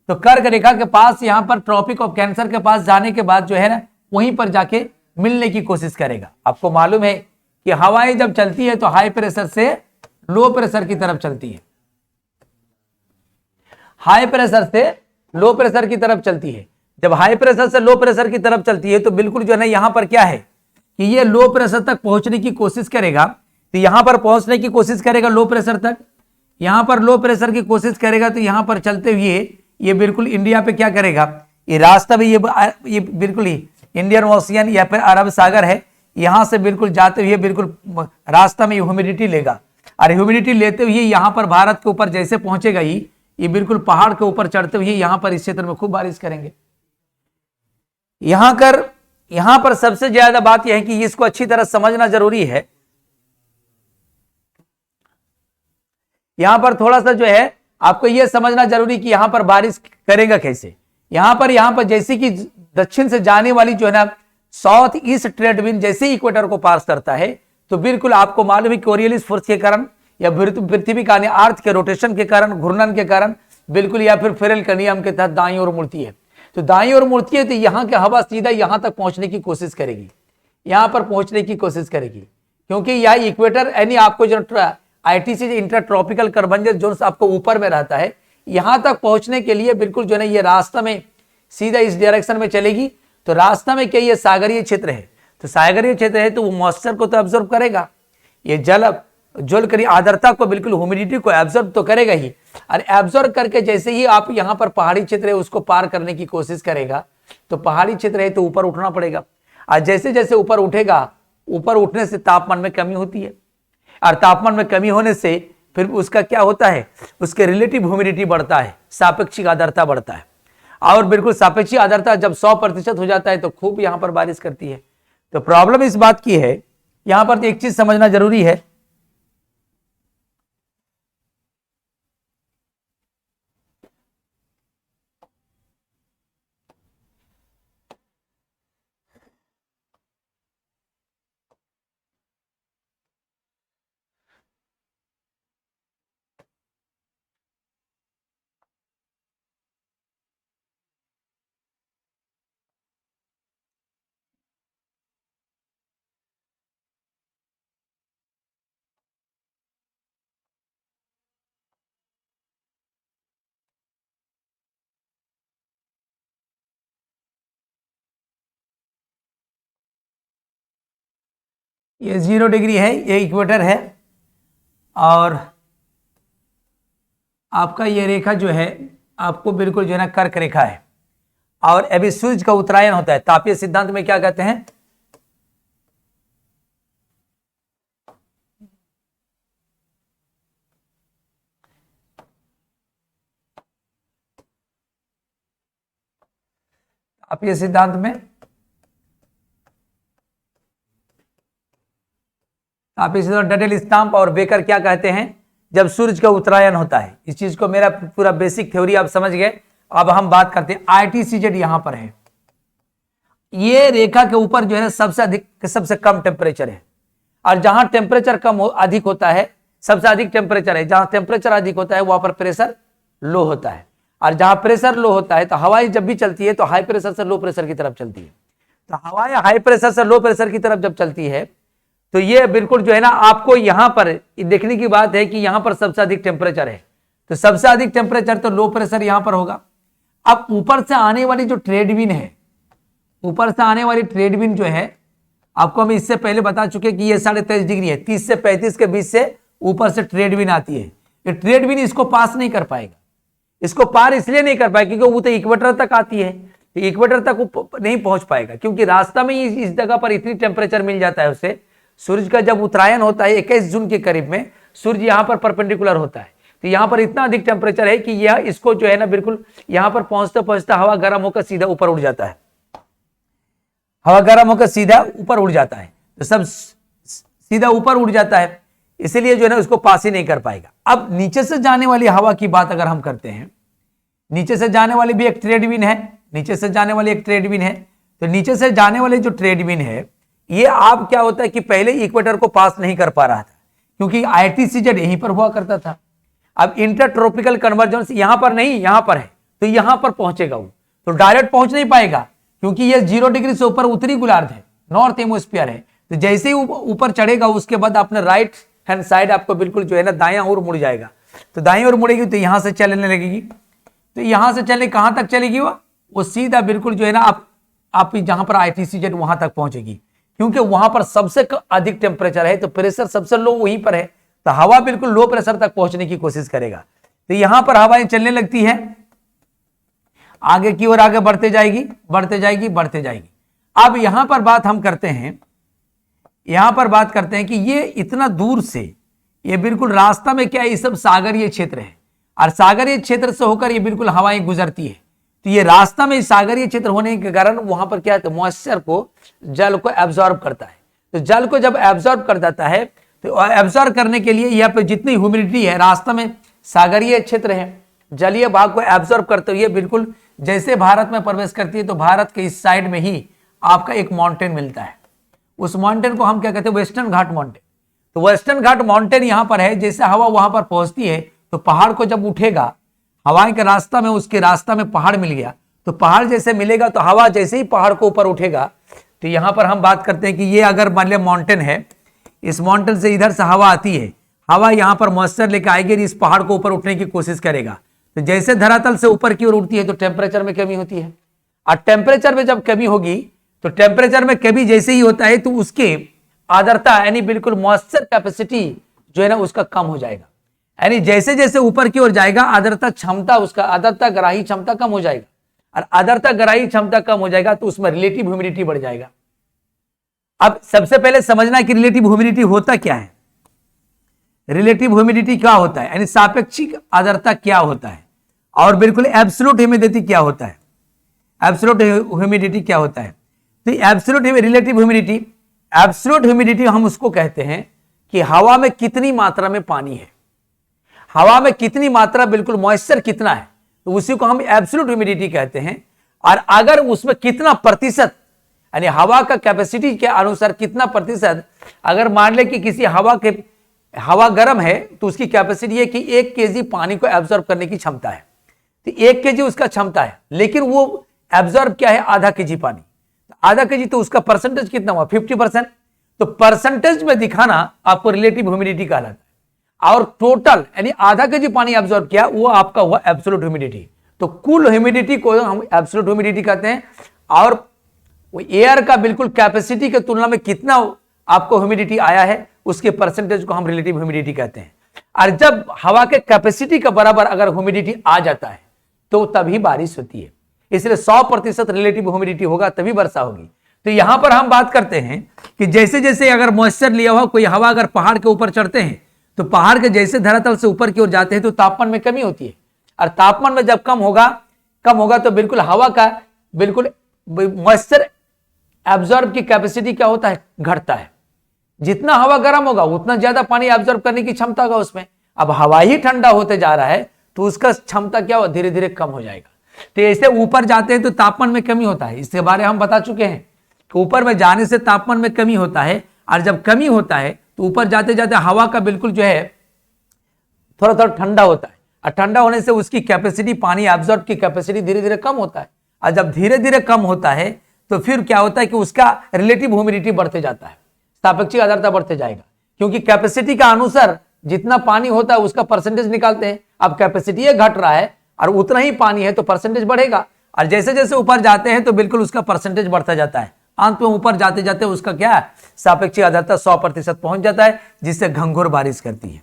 तो कर्क रेखा के पास यहां पर ट्रॉपिक ऑफ कैंसर के पास जाने के बाद जो है ना, वहीं पर जाके मिलने की कोशिश करेगा। आपको मालूम है कि हवाएं जब चलती है तो हाई प्रेशर से लो प्रेशर की तरफ चलती है, हाई प्रेशर से लो प्रेशर की तरफ चलती है। जब हाई प्रेशर से लो प्रेशर की तरफ चलती है, तो बिल्कुल जो है ना यहां पर क्या है कि ये लो प्रेशर तक पहुंचने की कोशिश करेगा, तो यहां पर पहुंचने की कोशिश करेगा लो प्रेशर तक, यहां पर लो प्रेशर की कोशिश करेगा, तो यहां पर चलते हुए ये बिल्कुल इंडिया पे क्या करेगा, ये रास्ता भी ये बिल्कुल ही इंडियन ओशियन या फिर अरब सागर है, यहां से बिल्कुल जाते हुए बिल्कुल रास्ता में ह्यूमिडिटी लेगा, और ह्यूमिडिटी लेते हुए यहां पर भारत के ऊपर जैसे पहुंचेगा ही, ये बिल्कुल पहाड़ के ऊपर चढ़ते हुए यहां पर इस क्षेत्र में खूब बारिश करेंगे। यहां पर सबसे ज्यादा बात यह है कि इसको अच्छी तरह समझना जरूरी है। यहां पर थोड़ा सा जो है आपको यह समझना जरूरी कि यहां पर बारिश करेगा कैसे। यहां पर जैसे कि दक्षिण से जाने वाली जो है ना साउथ ईस्ट ट्रेड विंड जैसे ही इक्वेटर को पास करता है तो बिल्कुल आपको मालूम है कोरियलिस फोर्स के कारण या पृथ्वी का अर्थ के रोटेशन के कारण, घूर्णन के कारण बिल्कुल, या फिर फेरेल के नियम के तहत दाईं ओर मुड़ती है। तो दाईं ओर मुड़ती है तो यहाँ की हवा सीधा यहाँ तक पहुंचने की कोशिश करेगी, यहाँ पर पहुंचने की कोशिश करेगी, क्योंकि यह इक्वेटर यानी आपको जो आईटीसी इंटरट्रॉपिकल कन्वर्जेंस जोन आपको ऊपर में रहता है, यहाँ तक पहुंचने के लिए बिल्कुल जो है ये रास्ता में सीधा इस डायरेक्शन में चलेगी। तो रास्ता में क्या ये सागरीय क्षेत्र है, तो सागरीय क्षेत्र है तो वो मॉइस्चर को तो एब्जॉर्ब करेगा, ये जल करी आर्द्रता को, बिल्कुल ह्यूमिडिटी को एब्जॉर्ब तो करेगा ही, और एब्जॉर्ब करके जैसे ही आप यहाँ पर पहाड़ी क्षेत्र है उसको पार करने की कोशिश करेगा, तो पहाड़ी क्षेत्र है तो ऊपर उठना पड़ेगा, और जैसे जैसे ऊपर उठेगा, ऊपर उठने से तापमान में कमी होती है, और तापमान में कमी होने से फिर उसका क्या होता है, उसके रिलेटिव ह्यूमिडिटी बढ़ता है, सापेक्षिक आर्द्रता बढ़ता है, और बिल्कुल सापेक्षिक आर्द्रता जब 100% हो जाता है तो खूब यहाँ पर बारिश करती है। तो प्रॉब्लम इस बात की है, यहाँ पर तो एक चीज समझना जरूरी है, ये 0 डिग्री है, ये इक्वेटर है, और आपका ये रेखा जो है आपको बिल्कुल जो है ना कर्क रेखा है, और अभी सूरज का उत्तरायण होता है। तापीय सिद्धांत में क्या कहते हैं, तापीय सिद्धांत में, तापीय सिद्धांत डडेल, स्टाम्प और बेकर क्या कहते हैं, जब सूरज का उत्तरायण होता है। इस चीज को मेरा पूरा बेसिक थ्योरी आप समझ गए। अब हम बात करते हैं ITCZ यहां पर है, ये रेखा के ऊपर जो है सबसे अधिक सबसे कम टेम्परेचर है, और जहां टेम्परेचर अधिक होता है, सबसे अधिक टेम्परेचर है, जहां टेम्परेचर अधिक होता है वहां पर प्रेशर लो होता है, और जहां प्रेशर लो होता है तो हवाएं जब भी चलती है तो हाई प्रेशर से लो प्रेशर की तरफ चलती है। तो हवाएं हाई प्रेशर से लो प्रेशर की तरफ जब चलती है तो ये बिल्कुल जो है ना आपको यहां पर देखने की बात है कि यहां पर सबसे अधिक टेम्परेचर है, तो सबसे अधिक टेम्परेचर तो लो प्रेशर यहां पर होगा। अब ऊपर से आने वाली जो ट्रेड विंड है, ऊपर से आने वाली ट्रेड विंड जो है आपको हम इससे पहले बता चुके कि ये 23.5 डिग्री है, 30 से 35 के बीच से ऊपर से ट्रेड विंड आती है। ये ट्रेड विंड इसको पास नहीं कर पाएगा, इसको पार इसलिए नहीं कर पाएगा क्योंकि वो तो इक्वेटर तक आती है, इक्वेटर तक वो नहीं पहुंच पाएगा, क्योंकि रास्ता में इस जगह पर इतनी टेम्परेचर मिल जाता है उसे। सूर्य का जब उत्तरायण होता है 21 जून के करीब में, सूर्य यहां पर परपेंडिकुलर होता है, तो यहां पर इतना अधिक टेम्परेचर है कि यह इसको जो है ना बिल्कुल यहां पर पहुंचते पहुंचते हवा गर्म होकर सीधा ऊपर उड़ जाता है, हवा गर्म होकर सीधा ऊपर उड़ जाता है, तो सब सीधा ऊपर उड़ जाता है, इसलिए जो है ना उसको पास ही नहीं कर पाएगा। अब नीचे से जाने वाली हवा की बात अगर हम करते हैं, नीचे से जाने वाली भी एक ट्रेड विंड है, नीचे से जाने वाली एक ट्रेड विंड है, तो नीचे से जाने वाली जो ट्रेड विंड है ये आप क्या होता है कि पहले इक्वेटर को पास नहीं कर पा रहा था, क्योंकि ITCZ यहीं पर हुआ करता था। अब इंटरट्रॉपिकल कन्वर्जेंस यहां पर नहीं, यहां पर है, तो यहां पर पहुंचेगा वो, तो डायरेक्ट पहुंच नहीं पाएगा, क्योंकि ये 0 डिग्री से ऊपर उत्तरी गोलार्ध है, नॉर्थ हेमिस्फीयर है। तो जैसे ही ऊपर चढ़ेगा उसके बाद अपने राइट हैंड साइड आपको बिल्कुल जो है ना दायां ओर मुड़ जाएगा, तो दाईं ओर मुड़ेगी तो यहां से चलने लगेगी, तो यहां से चलने कहां तक चलेगी वो सीधा बिल्कुल जो है ना आप जहां पर ITCZ वहां तक पहुंचेगी, क्योंकि वहां पर सबसे अधिक टेम्परेचर है, तो प्रेशर सबसे लो वहीं पर है, तो हवा बिल्कुल लो प्रेशर तक पहुंचने की कोशिश करेगा। तो यहां पर हवाएं चलने लगती है, आगे की ओर आगे बढ़ते जाएगी, बढ़ते जाएगी, बढ़ते जाएगी। अब यहां पर बात हम करते हैं, यहां पर बात करते हैं कि ये इतना दूर से, ये बिल्कुल रास्ता में क्या है, ये सब सागरीय क्षेत्र है, और सागरीय क्षेत्र से होकर ये बिल्कुल हवाएं गुजरती है, तो ये रास्ता में सागरीय क्षेत्र होने के कारण वहां पर क्या है, मॉइस्चर को, जल को एब्जॉर्ब करता है। तो जल को जब एब्जॉर्ब कर देता है तो एब्जॉर्ब करने के लिए यहाँ पे जितनी ह्यूमिडिटी है, रास्ता में सागरीय क्षेत्र है, जलीय भाग को एब्जॉर्ब करते हुए बिल्कुल जैसे भारत में प्रवेश करती है तो भारत के इस साइड में ही आपका एक माउंटेन मिलता है। उस माउंटेन को हम क्या कहते हैं, वेस्टर्न घाट माउंटेन। तो वेस्टर्न घाट माउंटेन यहां पर है। जैसे हवा वहां पर पहुंचती है तो पहाड़ को जब उठेगा, हवा के रास्ता में, उसके रास्ता में पहाड़ मिल गया, तो पहाड़ जैसे मिलेगा तो हवा जैसे ही पहाड़ को ऊपर उठेगा, तो यहां पर हम बात करते हैं कि ये अगर मान लिया माउंटेन है, इस माउंटेन से इधर से हवा आती है, हवा यहां पर मॉइस्चर लेकर आएगी, इस पहाड़ को ऊपर उठने की कोशिश करेगा। तो जैसे धरातल से ऊपर की ओर उठती है तो टेम्परेचर में कमी होती है, और टेम्परेचर में जब कमी होगी तो टेम्परेचर में कमी जैसे ही होता है तो उसकी आर्द्रता यानी बिल्कुल मॉइस्चर कैपेसिटी जो है ना उसका कम हो जाएगा। यानी जैसे जैसे ऊपर की ओर जाएगा आर्द्रता क्षमता, उसका आर्द्रता ग्राही क्षमता कम हो जाएगा, और आर्द्रता ग्राही क्षमता कम हो जाएगा तो उसमें रिलेटिव ह्यूमिडिटी बढ़ जाएगा। अब सबसे पहले समझना कि रिलेटिव ह्यूमिडिटी होता क्या है। रिलेटिव ह्यूमिडिटी क्या होता है, यानी सापेक्षिक आर्द्रता क्या होता है, और बिल्कुल एब्सोल्यूट ह्यूमिडिटी क्या होता है। एब्सोल्यूट ह्यूमिडिटी क्या होता है, तो absolute relative humidity, absolute humidity हम उसको कहते हैं कि हवा में कितनी मात्रा में पानी है, हवा में कितनी मात्रा बिल्कुल मॉइस्चर कितना है, तो उसी को हम एब्सोल्यूट ह्यूमिडिटी कहते हैं। और अगर उसमें कितना प्रतिशत, यानी हवा का कैपेसिटी के अनुसार कितना प्रतिशत, अगर मान ले कि किसी हवा गर्म है तो उसकी कैपेसिटी है कि 1 केजी पानी को एब्जॉर्ब करने की क्षमता है, तो 1 केजी उसका क्षमता है, लेकिन वो एब्जॉर्ब क्या है, आधा केजी पानी। आधा केजी तो उसका परसेंटेज कितना हुआ, 50%। तो परसेंटेज में दिखाना आपको रिलेटिव ह्यूमिडिटी कहलाता है, और टोटल यानी आधा केजी पानी एब्जॉर्ब किया वो आपका हुआ एब्सोल्यूट ह्यूमिडिटी। तो कुल ह्यूमिडिटी को हम एब्सोल्यूट ह्यूमिडिटी कहते हैं, और एयर का बिल्कुल कैपेसिटी के तुलना में कितना आपको ह्यूमिडिटी आया है उसके परसेंटेज को हम रिलेटिव ह्यूमिडिटी कहते हैं। और जब हवा के कैपेसिटी के बराबर अगर ह्यूमिडिटी आ जाता है तो तभी बारिश होती है, इसलिए 100% रिलेटिव ह्यूमिडिटी होगा तभी वर्षा होगी। तो यहां पर हम बात करते हैं कि जैसे जैसे अगर मॉइस्चर लिया हुआ कोई हवा अगर पहाड़ के ऊपर चढ़ते हैं तो पहाड़ के जैसे धरातल से ऊपर की ओर जाते हैं तो तापमान में कमी होती है, और तापमान में जब कम होगा तो बिल्कुल हवा का बिल्कुल मॉइस्चर एब्जॉर्ब की कैपेसिटी क्या होता है, घटता है। जितना हवा गर्म होगा उतना ज्यादा पानी एब्जॉर्ब करने की क्षमता होगा उसमें। अब हवा ही ठंडा होते जा रहा है तो उसका क्षमता क्या हो, धीरे धीरे कम हो जाएगा। तो ऐसे ऊपर जाते हैं तो तापमान में कमी होता है, इसके बारे में हम बता चुके हैं कि ऊपर में जाने से तापमान में कमी होता है, और जब कमी होता है तो ऊपर जाते जाते हवा का बिल्कुल जो है थोड़ा थोड़ा ठंडा होता है, और ठंडा होने से उसकी कैपेसिटी, पानी एब्जॉर्ब की कैपेसिटी धीरे धीरे कम होता है, और जब धीरे धीरे कम होता है तो फिर क्या होता है कि उसका रिलेटिव ह्यूमिडिटी बढ़ते जाता है, सापेक्षिक आर्द्रता बढ़ते जाएगा, क्योंकि कैपेसिटी का अनुसार जितना पानी होता है उसका परसेंटेज निकालते हैं। अब कैपेसिटी घट रहा है और उतना ही पानी है तो परसेंटेज बढ़ेगा, और जैसे जैसे ऊपर जाते हैं तो बिल्कुल उसका परसेंटेज बढ़ता जाता है। अंत में ऊपर जाते जाते उसका क्या है, सापेक्षिक आर्द्रता 100% पहुंच जाता है, जिससे घंघोर बारिश करती है।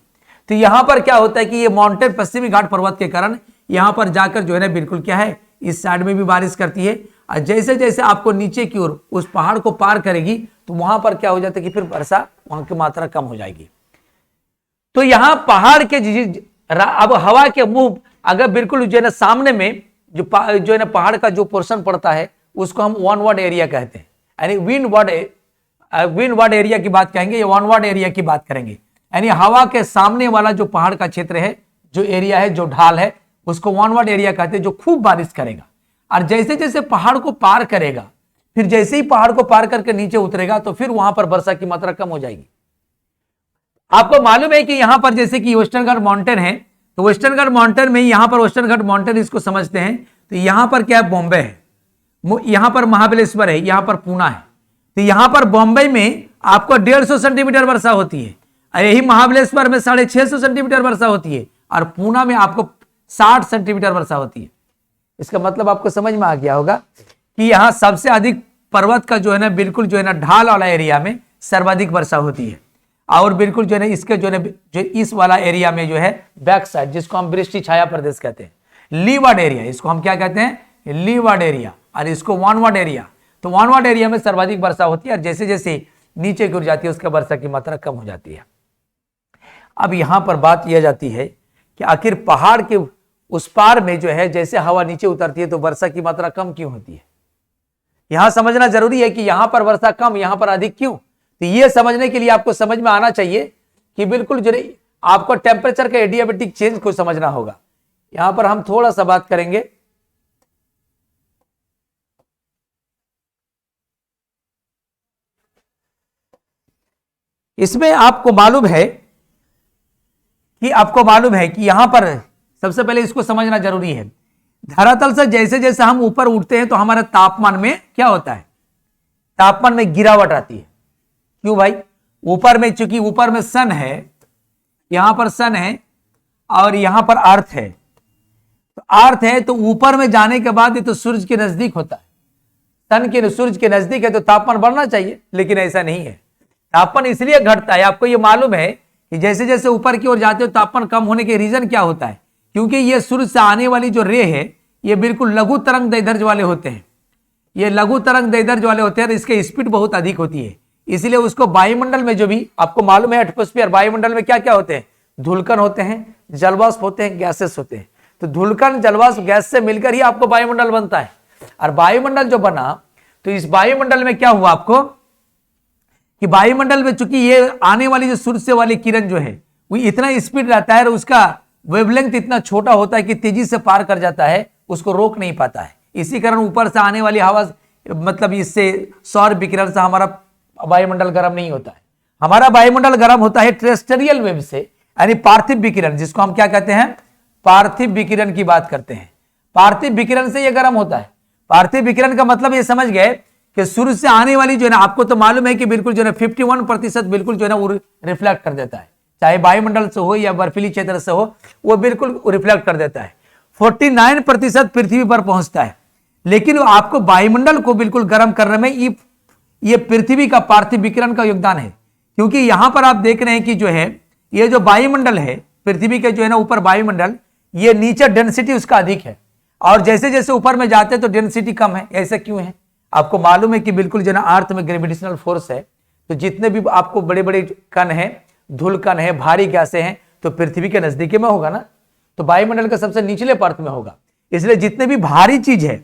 तो यहां पर क्या होता है कि ये माउंटेन पश्चिमी घाट पर्वत के कारण यहां पर जाकर जो है ना बिल्कुल क्या है, इस साइड में भी बारिश करती है, और जैसे जैसे आपको नीचे की ओर उस पहाड़ को पार करेगी तो वहां पर क्या हो जाता है कि फिर वर्षा वहां की मात्रा कम हो जाएगी। तो यहां पहाड़ के अब हवा के मुंह अगर बिल्कुल जो है ना सामने में जो है ना पहाड़ का जो पोर्शन पड़ता है उसको हम वानवर्ड एरिया कहते हैं, यानी विंडवर्ड एरिया की बात कहेंगे या वानवर्ड एरिया की बात करेंगे। यानी हवा के सामने वाला जो पहाड़ का क्षेत्र है, जो एरिया है, जो ढाल है, उसको वानवर्ड एरिया कहते हैं, जो खूब बारिश करेगा। और जैसे जैसे पहाड़ को पार करेगा, फिर जैसे ही पहाड़ को पार करके नीचे उतरेगा तो फिर वहां पर वर्षा की मात्रा कम हो जाएगी। आपको मालूम है कि यहां पर जैसे कि वेस्टर्न घाट माउंटेन है, तो वेस्टर्न घाट माउंटेन में यहां पर वेस्टर्न घाट माउंटेन इसको समझते हैं, तो यहां पर क्या है, बॉम्बे है, यहां पर महाबलेश्वर है, यहां पर पूना है। तो यहां पर बॉम्बे में आपको 150 सेंटीमीटर वर्षा होती है, और यही महाबलेश्वर में 650 सेंटीमीटर वर्षा होती है, और पूना में आपको 60 सेंटीमीटर वर्षा होती है। इसका मतलब आपको समझ में आ गया होगा कि यहां सबसे अधिक पर्वत का जो है ना बिल्कुल जो है ना ढाल वाला एरिया में सर्वाधिक वर्षा होती है, और बिल्कुल जो है ना इसके जो है जो इस वाला एरिया में जो है बैक साइड, जिसको हम वृष्टि छाया प्रदेश कहते हैं, लीवार्ड एरिया, इसको हम क्या कहते हैं, लीवार्ड एरिया, और इसको वानवर्ड एरिया। तो वानवर्ड एरिया में सर्वाधिक वर्षा होती है, और जैसे जैसे नीचे गिर जाती है उसका वर्षा की मात्रा कम हो जाती है। अब यहां पर बात यह जाती है कि आखिर पहाड़ के उस पार में जो है जैसे हवा नीचे उतरती है तो वर्षा की मात्रा कम क्यों होती है। यहां समझना जरूरी है कि यहां पर वर्षा कम, यहां पर अधिक क्यों। तो ये समझने के लिए आपको समझ में आना चाहिए कि बिल्कुल जो आपको टेम्परेचर का एडियाबेटिक चेंज को समझना होगा। यहां पर हम थोड़ा सा बात करेंगे इसमें आपको मालूम है कि यहां पर सबसे पहले इसको समझना जरूरी है। धरातल से जैसे जैसे हम ऊपर उठते हैं तो हमारे तापमान में क्या होता है, तापमान में गिरावट आती है। क्यों भाई? ऊपर में, चूंकि ऊपर में सन है, यहां पर सन है और यहां पर अर्थ है, तो अर्थ है तो ऊपर में जाने के बाद ये तो सूरज के नजदीक होता है, सन के सूरज के नजदीक है तो तापमान बढ़ना चाहिए, लेकिन ऐसा नहीं है। तापमान इसलिए घटता है, आपको ये मालूम है कि जैसे जैसे ऊपर की ओर जाते हो तापमान कम होने के रीजन क्या होता है? क्योंकि ये सूरज से आने वाली जो रे है ये बिल्कुल लघु तरंग दैर्ध्य वाले होते हैं, ये लघु तरंग दैर्ध्य वाले होते हैं, इसके स्पीड बहुत अधिक होती है। इसलिए उसको वायुमंडल में, जो भी आपको मालूम है एटमॉस्फेयर, वायुमंडल में क्या क्या होते हैं? धूलकण होते हैं, जलवाष्प होते हैं, गैसेस होते हैं। तो धूलकण, जलवाष्प, गैस से मिलकर ही आपको वायुमंडल बनता है। और वायुमंडल जो बना, तो इस वायुमंडल में क्या हुआ आपको कि वायुमंडल में चूंकि ये आने वाली जो सूर्य से वाली किरण जो है वो इतना स्पीड रहता है और उसका वेवलेंथ इतना छोटा होता है कि तेजी से पार कर जाता है, उसको रोक नहीं पाता है। इसी कारण ऊपर से आने वाली हवा, मतलब इससे सौर विकिरण से हमारा वायुमंडल गर्म नहीं होता है। हमारा वायुमंडल गर्म होता है टेरेस्ट्रियल वेव से, यानी पार्थिव विकिरण, जिसको हम क्या कहते हैं? पार्थिव विकिरण की बात करते हैं। पार्थिव विकिरण से यह गर्म होता है। पार्थिव विकिरण का मतलब ये समझ गए कि सूर्य से आने वाली जो है ना, आपको तो मालूम है कि बिल्कुल जो है 51% बिल्कुल जो है ना वो रिफ्लेक्ट कर देता है, चाहे वायुमंडल से हो या बर्फीली क्षेत्र से हो, वो बिल्कुल रिफ्लेक्ट कर देता है। 49% पृथ्वी पर पहुंचता है। लेकिन आपको वायुमंडल को बिल्कुल गर्म करने में ये पृथ्वी का पार्थिव विकिरण का योगदान है। क्योंकि यहां पर आप देख रहे हैं कि जो है ये जो वायुमंडल है पृथ्वी के जो है ना ऊपर वायुमंडल, ये नीचे डेंसिटी उसका अधिक है और जैसे जैसे ऊपर में जाते हैं तो डेंसिटी कम है। ऐसा क्यों है? आपको मालूम है कि बिल्कुल जो ना अर्थ में ग्रेविटेशनल फोर्स है, तो जितने भी आपको बड़े बड़े कण हैं, धूल कण है, भारी गैसें हैं, तो पृथ्वी के नजदीकी में होगा ना, तो वायुमंडल के सबसे निचले परत में होगा। इसलिए जितने भी भारी चीज है,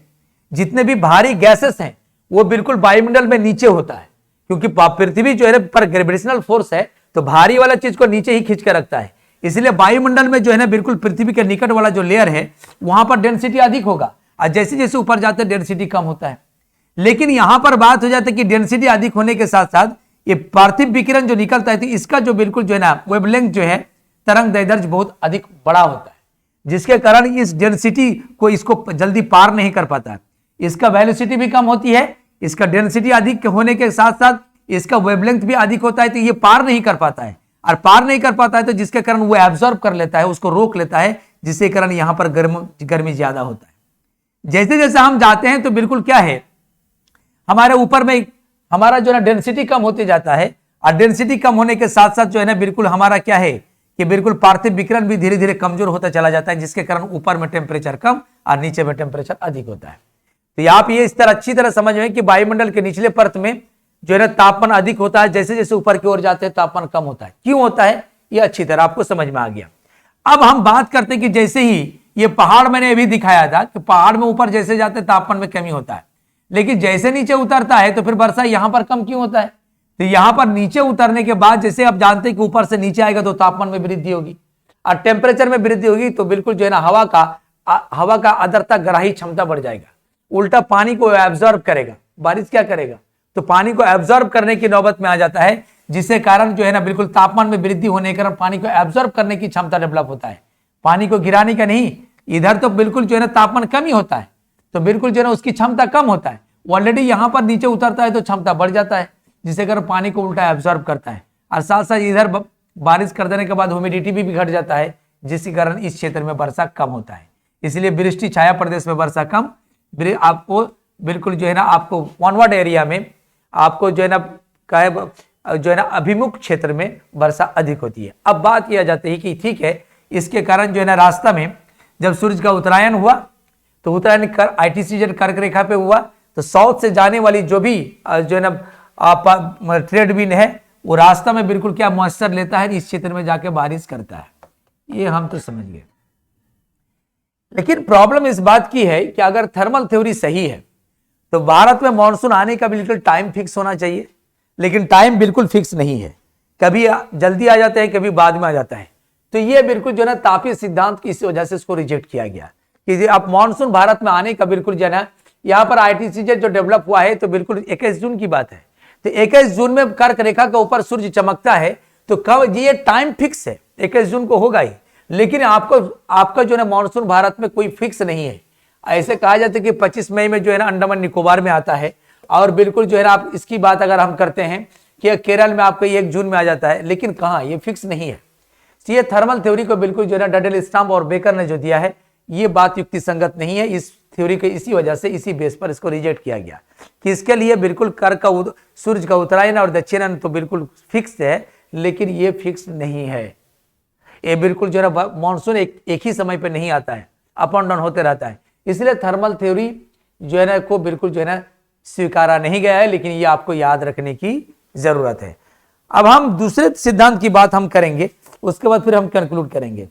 जितने भी भारी गैसेस हैं, वो बिल्कुल वायुमंडल में नीचे होता है। क्योंकि पृथ्वी जो है पर ग्रेविटेशनल फोर्स है, तो भारी वाला चीज को नीचे ही खींच कर रखता है। इसलिए वायुमंडल में जो है ना बिल्कुल पृथ्वी के निकट वाला जो लेयर है वहां पर डेंसिटी अधिक होगा और जैसे जैसे ऊपर जाते हैं डेंसिटी कम होता है। लेकिन यहां पर बात हो जाती है कि डेंसिटी अधिक होने के साथ साथ ये पार्थिव विकिरण जो निकलता है, तो इसका जो बिल्कुल जो है ना वेवलेंथ जो है, तरंग दैर्ध्य बहुत अधिक बड़ा होता है, जिसके कारण इस डेंसिटी को इसको जल्दी पार नहीं कर पाता है। इसका वेलोसिटी भी कम होती है, इसका डेंसिटी अधिक होने के साथ साथ इसका वेवलेंथ भी अधिक होता है, तो ये पार नहीं कर पाता है। और पार नहीं कर पाता है तो जिसके कारण वो एब्जॉर्ब कर लेता है, उसको रोक लेता है, जिसके कारण यहां पर गर्मी ज्यादा होता है। जैसे जैसे हम जाते हैं तो बिल्कुल क्या है, हमारे ऊपर में हमारा जो है ना डेंसिटी कम होते जाता है और डेंसिटी कम होने के साथ साथ जो है ना बिल्कुल हमारा क्या है कि बिल्कुल पार्थिव विकिरण भी धीरे धीरे कमजोर होता चला जाता है, जिसके कारण ऊपर में टेम्परेचर कम और नीचे में टेम्परेचर अधिक होता है। तो आप ये इस तरह अच्छी तरह समझ में कि वायुमंडल के निचले परत में जो है ना तापमान अधिक होता है, जैसे जैसे ऊपर की ओर जाते हैं तापमान कम होता है। क्यों होता है ये अच्छी तरह आपको समझ में आ गया। अब हम बात करते हैं कि जैसे ही ये पहाड़ मैंने अभी दिखाया था कि पहाड़ में ऊपर जैसे जाते तापमान में कमी होता है, लेकिन जैसे नीचे उतरता है तो फिर वर्षा यहां पर कम क्यों होता है? तो यहां पर नीचे उतरने के बाद जैसे आप जानते हैं कि ऊपर से नीचे आएगा तो तापमान में वृद्धि होगी और टेम्परेचर में वृद्धि होगी, तो बिल्कुल जो है ना हवा का आर्द्रता ग्राही क्षमता बढ़ जाएगा, उल्टा पानी को एब्जॉर्ब करेगा। बारिश क्या करेगा? तो पानी को एब्जॉर्ब करने की नौबत में आ जाता है, जिससे कारण जो है ना बिल्कुल तापमान में वृद्धि होने के कारण पानी को एब्जॉर्ब करने की क्षमता डेवलप होता है। पानी को गिराने का नहीं, इधर तो बिल्कुल जो है ना तापमान कम ही होता है, तो बिल्कुल जो है ना उसकी क्षमता कम होता है। ऑलरेडी यहां पर नीचे उतरता है तो क्षमता बढ़ जाता है, जिससे कारण पानी को उल्टा एब्जॉर्ब करता है और साथ साथ इधर बारिश कर देने के बाद ह्यूमिडिटी भी घट जाता है, जिसके कारण इस क्षेत्र में वर्षा कम होता है। इसलिए वृष्टि छाया प्रदेश में वर्षा कम, आपको बिल्कुल जो है ना आपको वनवर्ड एरिया में आपको जो है ना जो है ना अभिमुख क्षेत्र में वर्षा अधिक होती है। अब बात यह आ जाती है कि ठीक है, इसके कारण जो है ना रास्ता में जब सूरज का उत्तरायण हुआ तो उत्तरायण आईटीसी कर्क रेखा पे हुआ, तो साउथ से जाने वाली जो भी जो है ना ट्रेड विंड है वो रास्ता में बिल्कुल क्या मॉइस्चर लेता है, इस क्षेत्र में जाके बारिश करता है। ये हम तो समझ गए। लेकिन प्रॉब्लम इस बात की है कि अगर थर्मल थ्योरी सही है तो भारत में मॉनसून आने का बिल्कुल टाइम फिक्स होना चाहिए, लेकिन टाइम बिल्कुल फिक्स नहीं है, कभी जल्दी आ जाता है कभी बाद में आ जाता है। तो ये बिल्कुल जो है ना तापीय सिद्धांत की इस वजह से इसको रिजेक्ट किया गया कि अब मॉनसून भारत में आने का बिल्कुल जो है ना यहाँ पर आईटीसीजेड जो डेवलप हुआ है तो बिल्कुल 21 जून की बात है, तो 21 जून में कर्क रेखा के ऊपर सूर्य चमकता है, तो कब ये टाइम फिक्स है 21 जून को होगा ही, लेकिन आपका जो है मानसून भारत में कोई फिक्स नहीं है। ऐसे कहा जाता है कि 25 मई में जो है ना अंडमान निकोबार में आता है, और बिल्कुल जो है ना आप इसकी बात अगर हम करते हैं कि केरल में आपको 1 जून में आ जाता है, लेकिन कहाँ, ये फिक्स नहीं है। ये थर्मल थ्योरी को बिल्कुल जो है ना डडल स्टाम्प और बेकर ने जो दिया है, ये बात युक्ति संगत नहीं है। इस थ्योरी के इसी वजह से, इसी बेस पर इसको रिजेक्ट किया गया कि इसके लिए बिल्कुल कर्क का सूर्य का उत्तरायण और दक्षिणायन तो बिल्कुल फिक्स है, लेकिन ये फिक्स नहीं है। ये बिल्कुल जो है मानसून एक ही समय पर नहीं आता है, अप एंड डाउन होते रहता है। इसलिए थर्मल थ्योरी जो है ना को बिल्कुल जो है ना स्वीकारा नहीं गया है, लेकिन ये आपको याद रखने की जरूरत है। अब हम दूसरे सिद्धांत की बात हम करेंगे, उसके बाद फिर हम कंक्लूड करेंगे।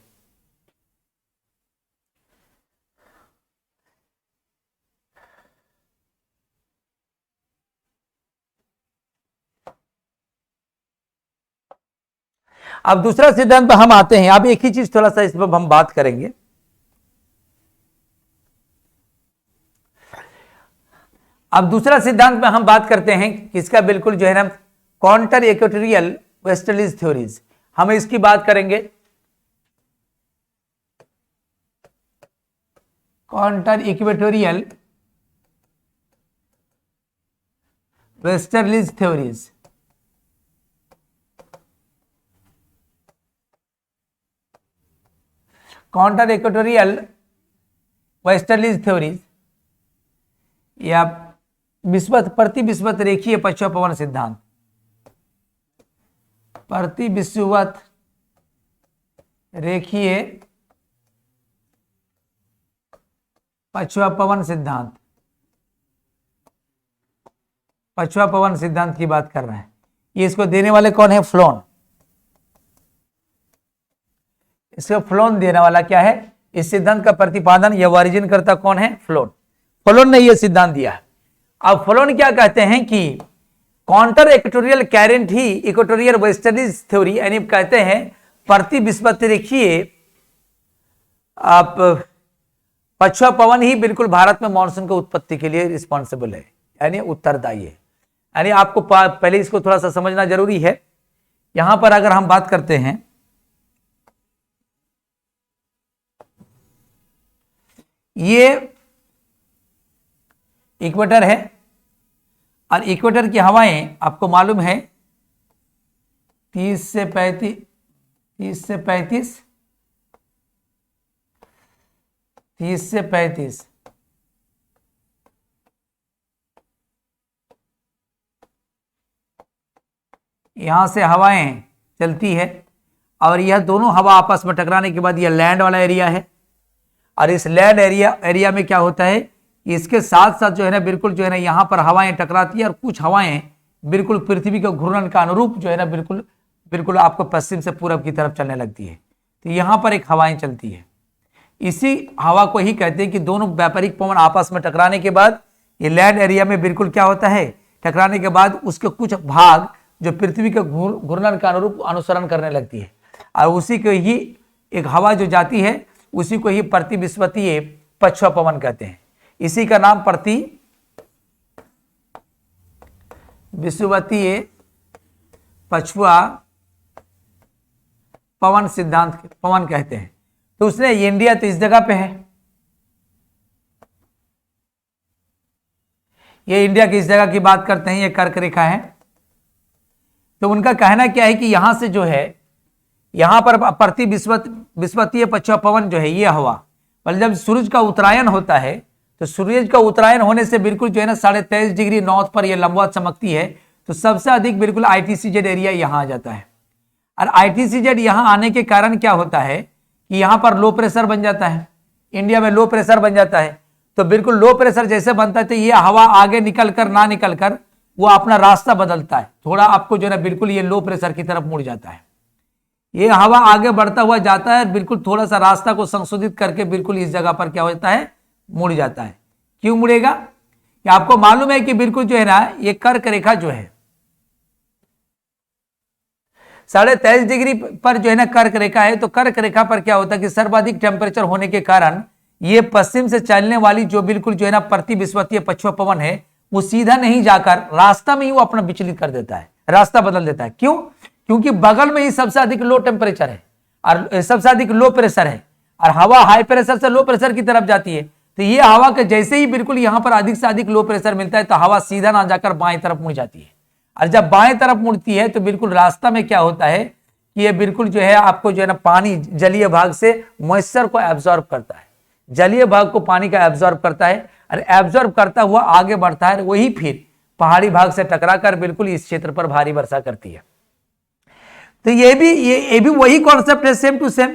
अब दूसरा सिद्धांत पर हम आते हैं। अब एक ही चीज थोड़ा सा इस पर हम बात करेंगे। अब दूसरा सिद्धांत में हम बात करते हैं किसका, बिल्कुल जो है ना काउंटर इक्वेटोरियल वेस्टर्लीज थ्योरीज, हम इसकी बात करेंगे। Counter equatorial westerlies theories. Counter equatorial westerlies theories या प्रति विषुवत रेखीय पश्चिम पवन सिद्धांत, प्रति विषुवत रेखीय पश्चिम पवन सिद्धांत, पश्चिम पवन सिद्धांत की बात कर रहे हैं। ये इसको देने वाले कौन है, फ्लोन। इसको फ्लोन देने वाला क्या है, इस सिद्धांत का प्रतिपादन या ओरिजिन करता कौन है, फ्लोन। फ्लोन ने यह सिद्धांत दिया। अब फ्लोन क्या कहते हैं कि काउंटर इक्वेटोरियल कैरेंट ही इक्वेटोरियल वेस्टर्लीज थ्योरी, यानी कहते हैं प्रति विषुवत रेखीय आप पश्चिम पवन ही बिल्कुल भारत में मानसून की उत्पत्ति के लिए रिस्पॉन्सिबल है, यानी उत्तरदायी है। यानी आपको पहले इसको थोड़ा सा समझना जरूरी है। यहां पर अगर हम बात करते हैं, ये इक्वेटर है और इक्वेटर की हवाएं आपको मालूम है 30 से 35 यहां से हवाएं चलती है, और यह दोनों हवा आपस में टकराने के बाद यह लैंड वाला एरिया है। और इस लैंड एरिया में क्या होता है, इसके साथ साथ जो है ना बिल्कुल जो है ना यहाँ पर हवाएं टकराती है, और कुछ हवाएं बिल्कुल पृथ्वी के घूर्णन का अनुरूप जो है ना बिल्कुल आपको पश्चिम से पूरब की तरफ चलने लगती है। तो यहाँ पर एक हवाएं चलती है, इसी हवा को ही कहते हैं कि दोनों व्यापारिक पवन आपस में टकराने के बाद ये लैंड एरिया में बिल्कुल क्या होता है, टकराने के बाद उसके कुछ भाग जो पृथ्वी के घूर्णन का अनुरूप अनुसरण करने लगती है, और उसी को ही एक हवा जो जाती है उसी को ही प्रति विषुवतीय पश्चिम पवन कहते हैं। इसी का नाम प्रति विषुवतीय पश्चिम पवन सिद्धांत पवन कहते हैं। तो उसने इंडिया तो इस जगह पे है, ये इंडिया की इस जगह की बात करते हैं, ये कर्क रेखा है। तो उनका कहना क्या है कि यहां से जो है यहां पर प्रति विषुवतीय पश्चिम पवन जो है ये हवा, पर जब सूरज का उत्तरायण होता है तो सूरज का उत्तरायण होने से बिल्कुल जो है ना 23.5 डिग्री नॉर्थ पर यह लंबवत चमकती है। तो सबसे अधिक बिल्कुल ITCZ एरिया यहां आ जाता है, और ITCZ यहां आने के कारण क्या होता है कि यहां पर लो प्रेशर बन जाता है, इंडिया में लो प्रेशर बन जाता है। तो बिल्कुल लो प्रेशर जैसे बनता है तो ये हवा आगे निकल कर ना निकल कर वो अपना रास्ता बदलता है, थोड़ा आपको जो है ना बिल्कुल ये लो प्रेशर की तरफ मुड़ जाता है। ये हवा आगे बढ़ता हुआ जाता है, बिल्कुल थोड़ा सा रास्ता को संशोधित करके बिल्कुल इस जगह पर क्या होता है, मुड़ जाता है। क्यों मुड़ेगा, कि आपको मालूम है कि बिल्कुल जो है ना ये कर्क रेखा जो है 23.5 डिग्री पर जो है ना कर्क रेखा है। तो कर्क रेखा पर क्या होता है कि सर्वाधिक टेम्परेचर होने के कारण ये पश्चिम से चलने वाली जो बिल्कुल जो है ना प्रति विषुवतीय पश्चिम पवन है वो सीधा नहीं जाकर रास्ता में ही वो अपना विचलित कर देता है, रास्ता बदल देता है। क्यों? क्योंकि बगल में ही सबसे अधिक लो टेम्परेचर है और सबसे अधिक लो प्रेशर है, और हवा हाई प्रेशर से लो प्रेशर की तरफ जाती है। तो ये हवा के जैसे ही बिल्कुल यहां पर अधिक से अधिक लो प्रेशर मिलता है तो हवा सीधा ना जाकर बाएं तरफ मुड़ जाती है, और जब बाएं तरफ मुड़ती है तो बिल्कुल रास्ता में क्या होता है कि ये बिल्कुल जो है आपको जो है ना पानी जलीय भाग से मॉइस्चर को एब्जॉर्ब करता है, जलीय भाग को पानी का एब्जॉर्ब करता है, और एब्जॉर्ब करता हुआ आगे बढ़ता है, वही फिर पहाड़ी भाग से टकराकर बिल्कुल इस क्षेत्र पर भारी वर्षा करती है। तो ये भी वही कॉन्सेप्ट है, सेम टू सेम।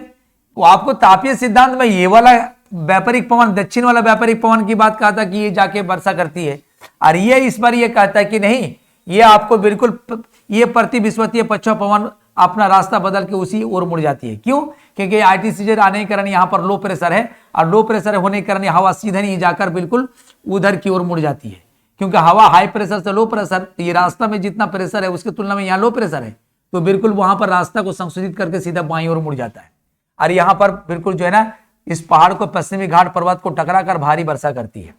वो आपको तापीय सिद्धांत में ये वाला व्यापारिक पवन, दक्षिण वाला व्यापारिक पवन की बात कहा था कि ये जाके वर्षा करती है, और ये इस बार ये कहता है कि नहीं, ये आपको बिल्कुल ये प्रति विषुवतीय पश्चिम पवन अपना रास्ता बदल के उसी ओर मुड़ जाती है। क्यों? क्योंकि आईटीसीजेड आने के कारण यहाँ पर लो प्रेशर है, और लो प्रेशर होने के कारण हवा सीधे नहीं जाकर बिल्कुल उधर की ओर मुड़ जाती है। क्योंकि हवा हाई प्रेशर से लो प्रेशर, तो ये रास्ता में जितना प्रेशर है उसकी तुलना में यहाँ लो प्रेशर है, तो बिल्कुल वहां पर रास्ता को संशोधित करके सीधा बाईं ओर मुड़ जाता है, और यहाँ पर बिल्कुल जो है ना इस पहाड़ को पश्चिमी घाट पर्वत को टकराकर भारी वर्षा करती है।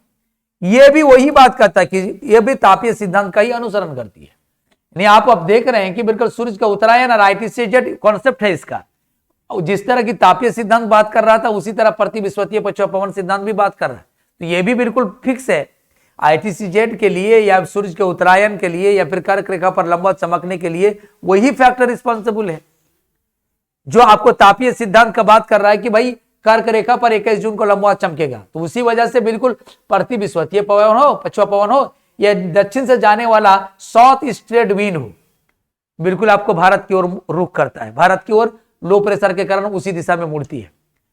ये भी वही बात करता है कि ये भी तापीय सिद्धांत का ही अनुसरण करती है। यानी आप अब देख रहे हैं कि बिल्कुल सूरज का उत्तरायण और आईटीसीजेड कॉन्सेप्ट है इसका। जिस तरह की तापीय सिद्धांत बात कर रहा था उसी तरह प्रति विषुवतीय पश्चिम पवन सिद्धांत भी बात कर रहा है। तो ये भी बिल्कुल फिक्स है, आईटीसीजेड के लिए या सूरज के उत्तरायण के लिए या फिर कर्क रेखा पर लंबवत चमकने के लिए वही फैक्टर रिस्पॉन्सिबल है जो आपको तापीय सिद्धांत का बात कर रहा है कि भाई कर्क रेखा पर 21 जून को लंबवत चमकेगा। तो उसी वजह से बिल्कुल प्रति विषुवतीय पवन हो, पश्चिम पवन हो, या दक्षिण से जाने वाला साउथ ईस्ट ट्रेड विंड हो, बिल्कुल आपको भारत की ओर रुख करता है, भारत की ओर लो प्रेशर के कारण उसी दिशा में मुड़ती है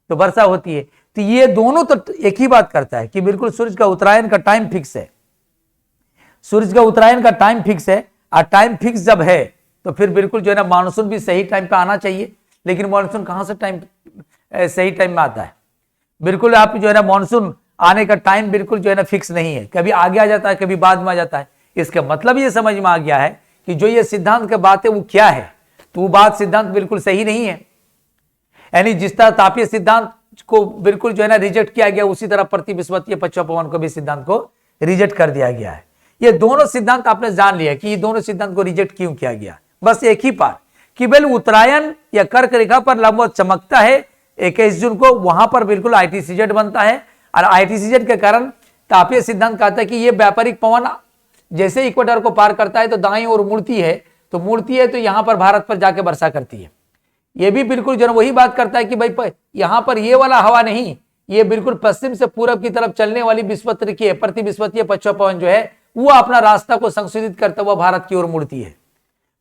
तो वर्षा होती है। तो ये दोनों तो एक ही बात करता है कि बिल्कुल सूरज का उत्तरायण का टाइम फिक्स है, सूरज का उत्तरायण का टाइम फिक्स है, और टाइम फिक्स जब है तो फिर बिल्कुल जो है ना मानसून भी सही टाइम पे आना चाहिए। लेकिन मानसून कहां से सही टाइम में आता है? बिल्कुल आप जो है ना मानसून आने का टाइम बिल्कुल जो है ना फिक्स नहीं है, कभी आगे आ जाता है कभी बाद में आ जाता है। इसका मतलब ये समझ में आ गया है कि जो ये सिद्धांत की बात है वो क्या है, तो वो बात सिद्धांत बिल्कुल सही नहीं है। यानी जिस तरह तापीय सिद्धांत को बिल्कुल जो है ना रिजेक्ट किया गया, उसी तरह प्रति विषुवतीय पश्चिम पवन को भी सिद्धांत को रिजेक्ट कर दिया गया है। ये दोनों सिद्धांत आपने जान लिया कि ये दोनों सिद्धांत को रिजेक्ट क्यों किया गया, बस एक ही बात कि बिल उत्तरायण या कर्क रेखा पर लंबवत चमकता है 21 जून को, वहां पर बिल्कुल आईटीसीजेड बनता है, और आईटीसीजेड के कारण तापीय सिद्धांत कहता है कि ये व्यापारिक पवन जैसे इक्वेटर को पार करता है तो दाईं ओर मुड़ती है, तो यहां पर भारत पर जाके वर्षा करती है। ये भी बिल्कुल जो वही बात करता है कि भाई यहां पर ये वाला हवा नहीं, ये बिल्कुल पश्चिम से पूरब की तरफ चलने वाली विषुवत की प्रति विषुवतीय पश्चिम पवन जो है वो अपना रास्ता को संशोधित करता हुआ भारत की ओर मुड़ती है।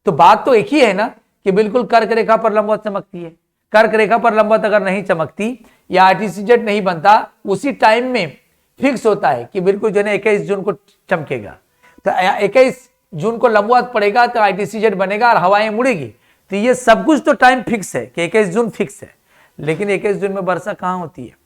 तो बात तो एक ही है ना कि बिल्कुल कर्क रेखा पर लंबवत चमकती है। कर्क रेखा पर लंबवत अगर नहीं चमकती या आईटीसीजेड नहीं बनता, उसी टाइम में फिक्स होता है कि बिल्कुल जो है 21 जून को चमकेगा, तो 21 जून को लंबवत पड़ेगा तो आईटीसीजेड बनेगा और हवाएं मुड़ेगी। तो ये सब कुछ तो टाइम फिक्स है कि 21 जून फिक्स है, लेकिन 21 जून में वर्षा कहाँ होती है?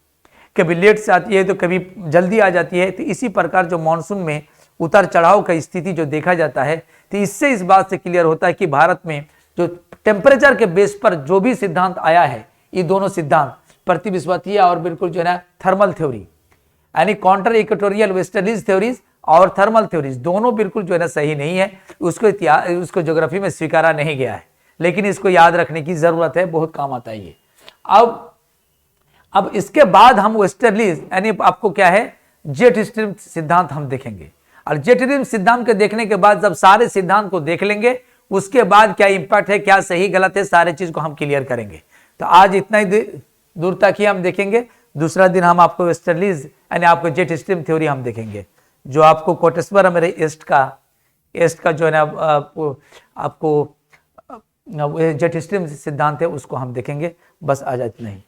कभी लेट से आती है तो कभी जल्दी आ जाती है। तो इसी प्रकार जो मानसून में उतार चढ़ाव का स्थिति जो देखा जाता है, तो इससे इस बात से क्लियर होता है कि भारत में जो टेम्परेचर के बेस पर जो भी सिद्धांत आया है, ये दोनों सिद्धांत प्रति विषुवतीय और बिल्कुल जो है ना थर्मल थ्योरी यानी काउंटर इक्वेटोरियल वेस्टर्लीज थ्योरीज और थर्मल थ्योरीज दोनों बिल्कुल जो है ना सही नहीं है। उसको ज्योग्राफी में स्वीकारा नहीं गया है, लेकिन इसको याद रखने की जरूरत है, बहुत काम आता है ये। अब इसके बाद हम वेस्टर्लीज यानी आपको क्या है जेट स्ट्रीम सिद्धांत हम देखेंगे, और जेट स्ट्रीम सिद्धांत के देखने के बाद जब सारे सिद्धांत को देख लेंगे, उसके बाद क्या इंपैक्ट है, क्या सही गलत है, सारे चीज को हम क्लियर करेंगे। तो आज इतना ही दूर तक ही हम देखेंगे। दूसरा दिन हम आपको वेस्टर्लीज यानी आपको जेट स्ट्रीम थ्योरी हम देखेंगे, जो आपको कोटेश्वर मेरे ईस्ट का जो है ना आपको जेट स्ट्रीम सिद्धांत है उसको हम देखेंगे। बस आज इतना ही।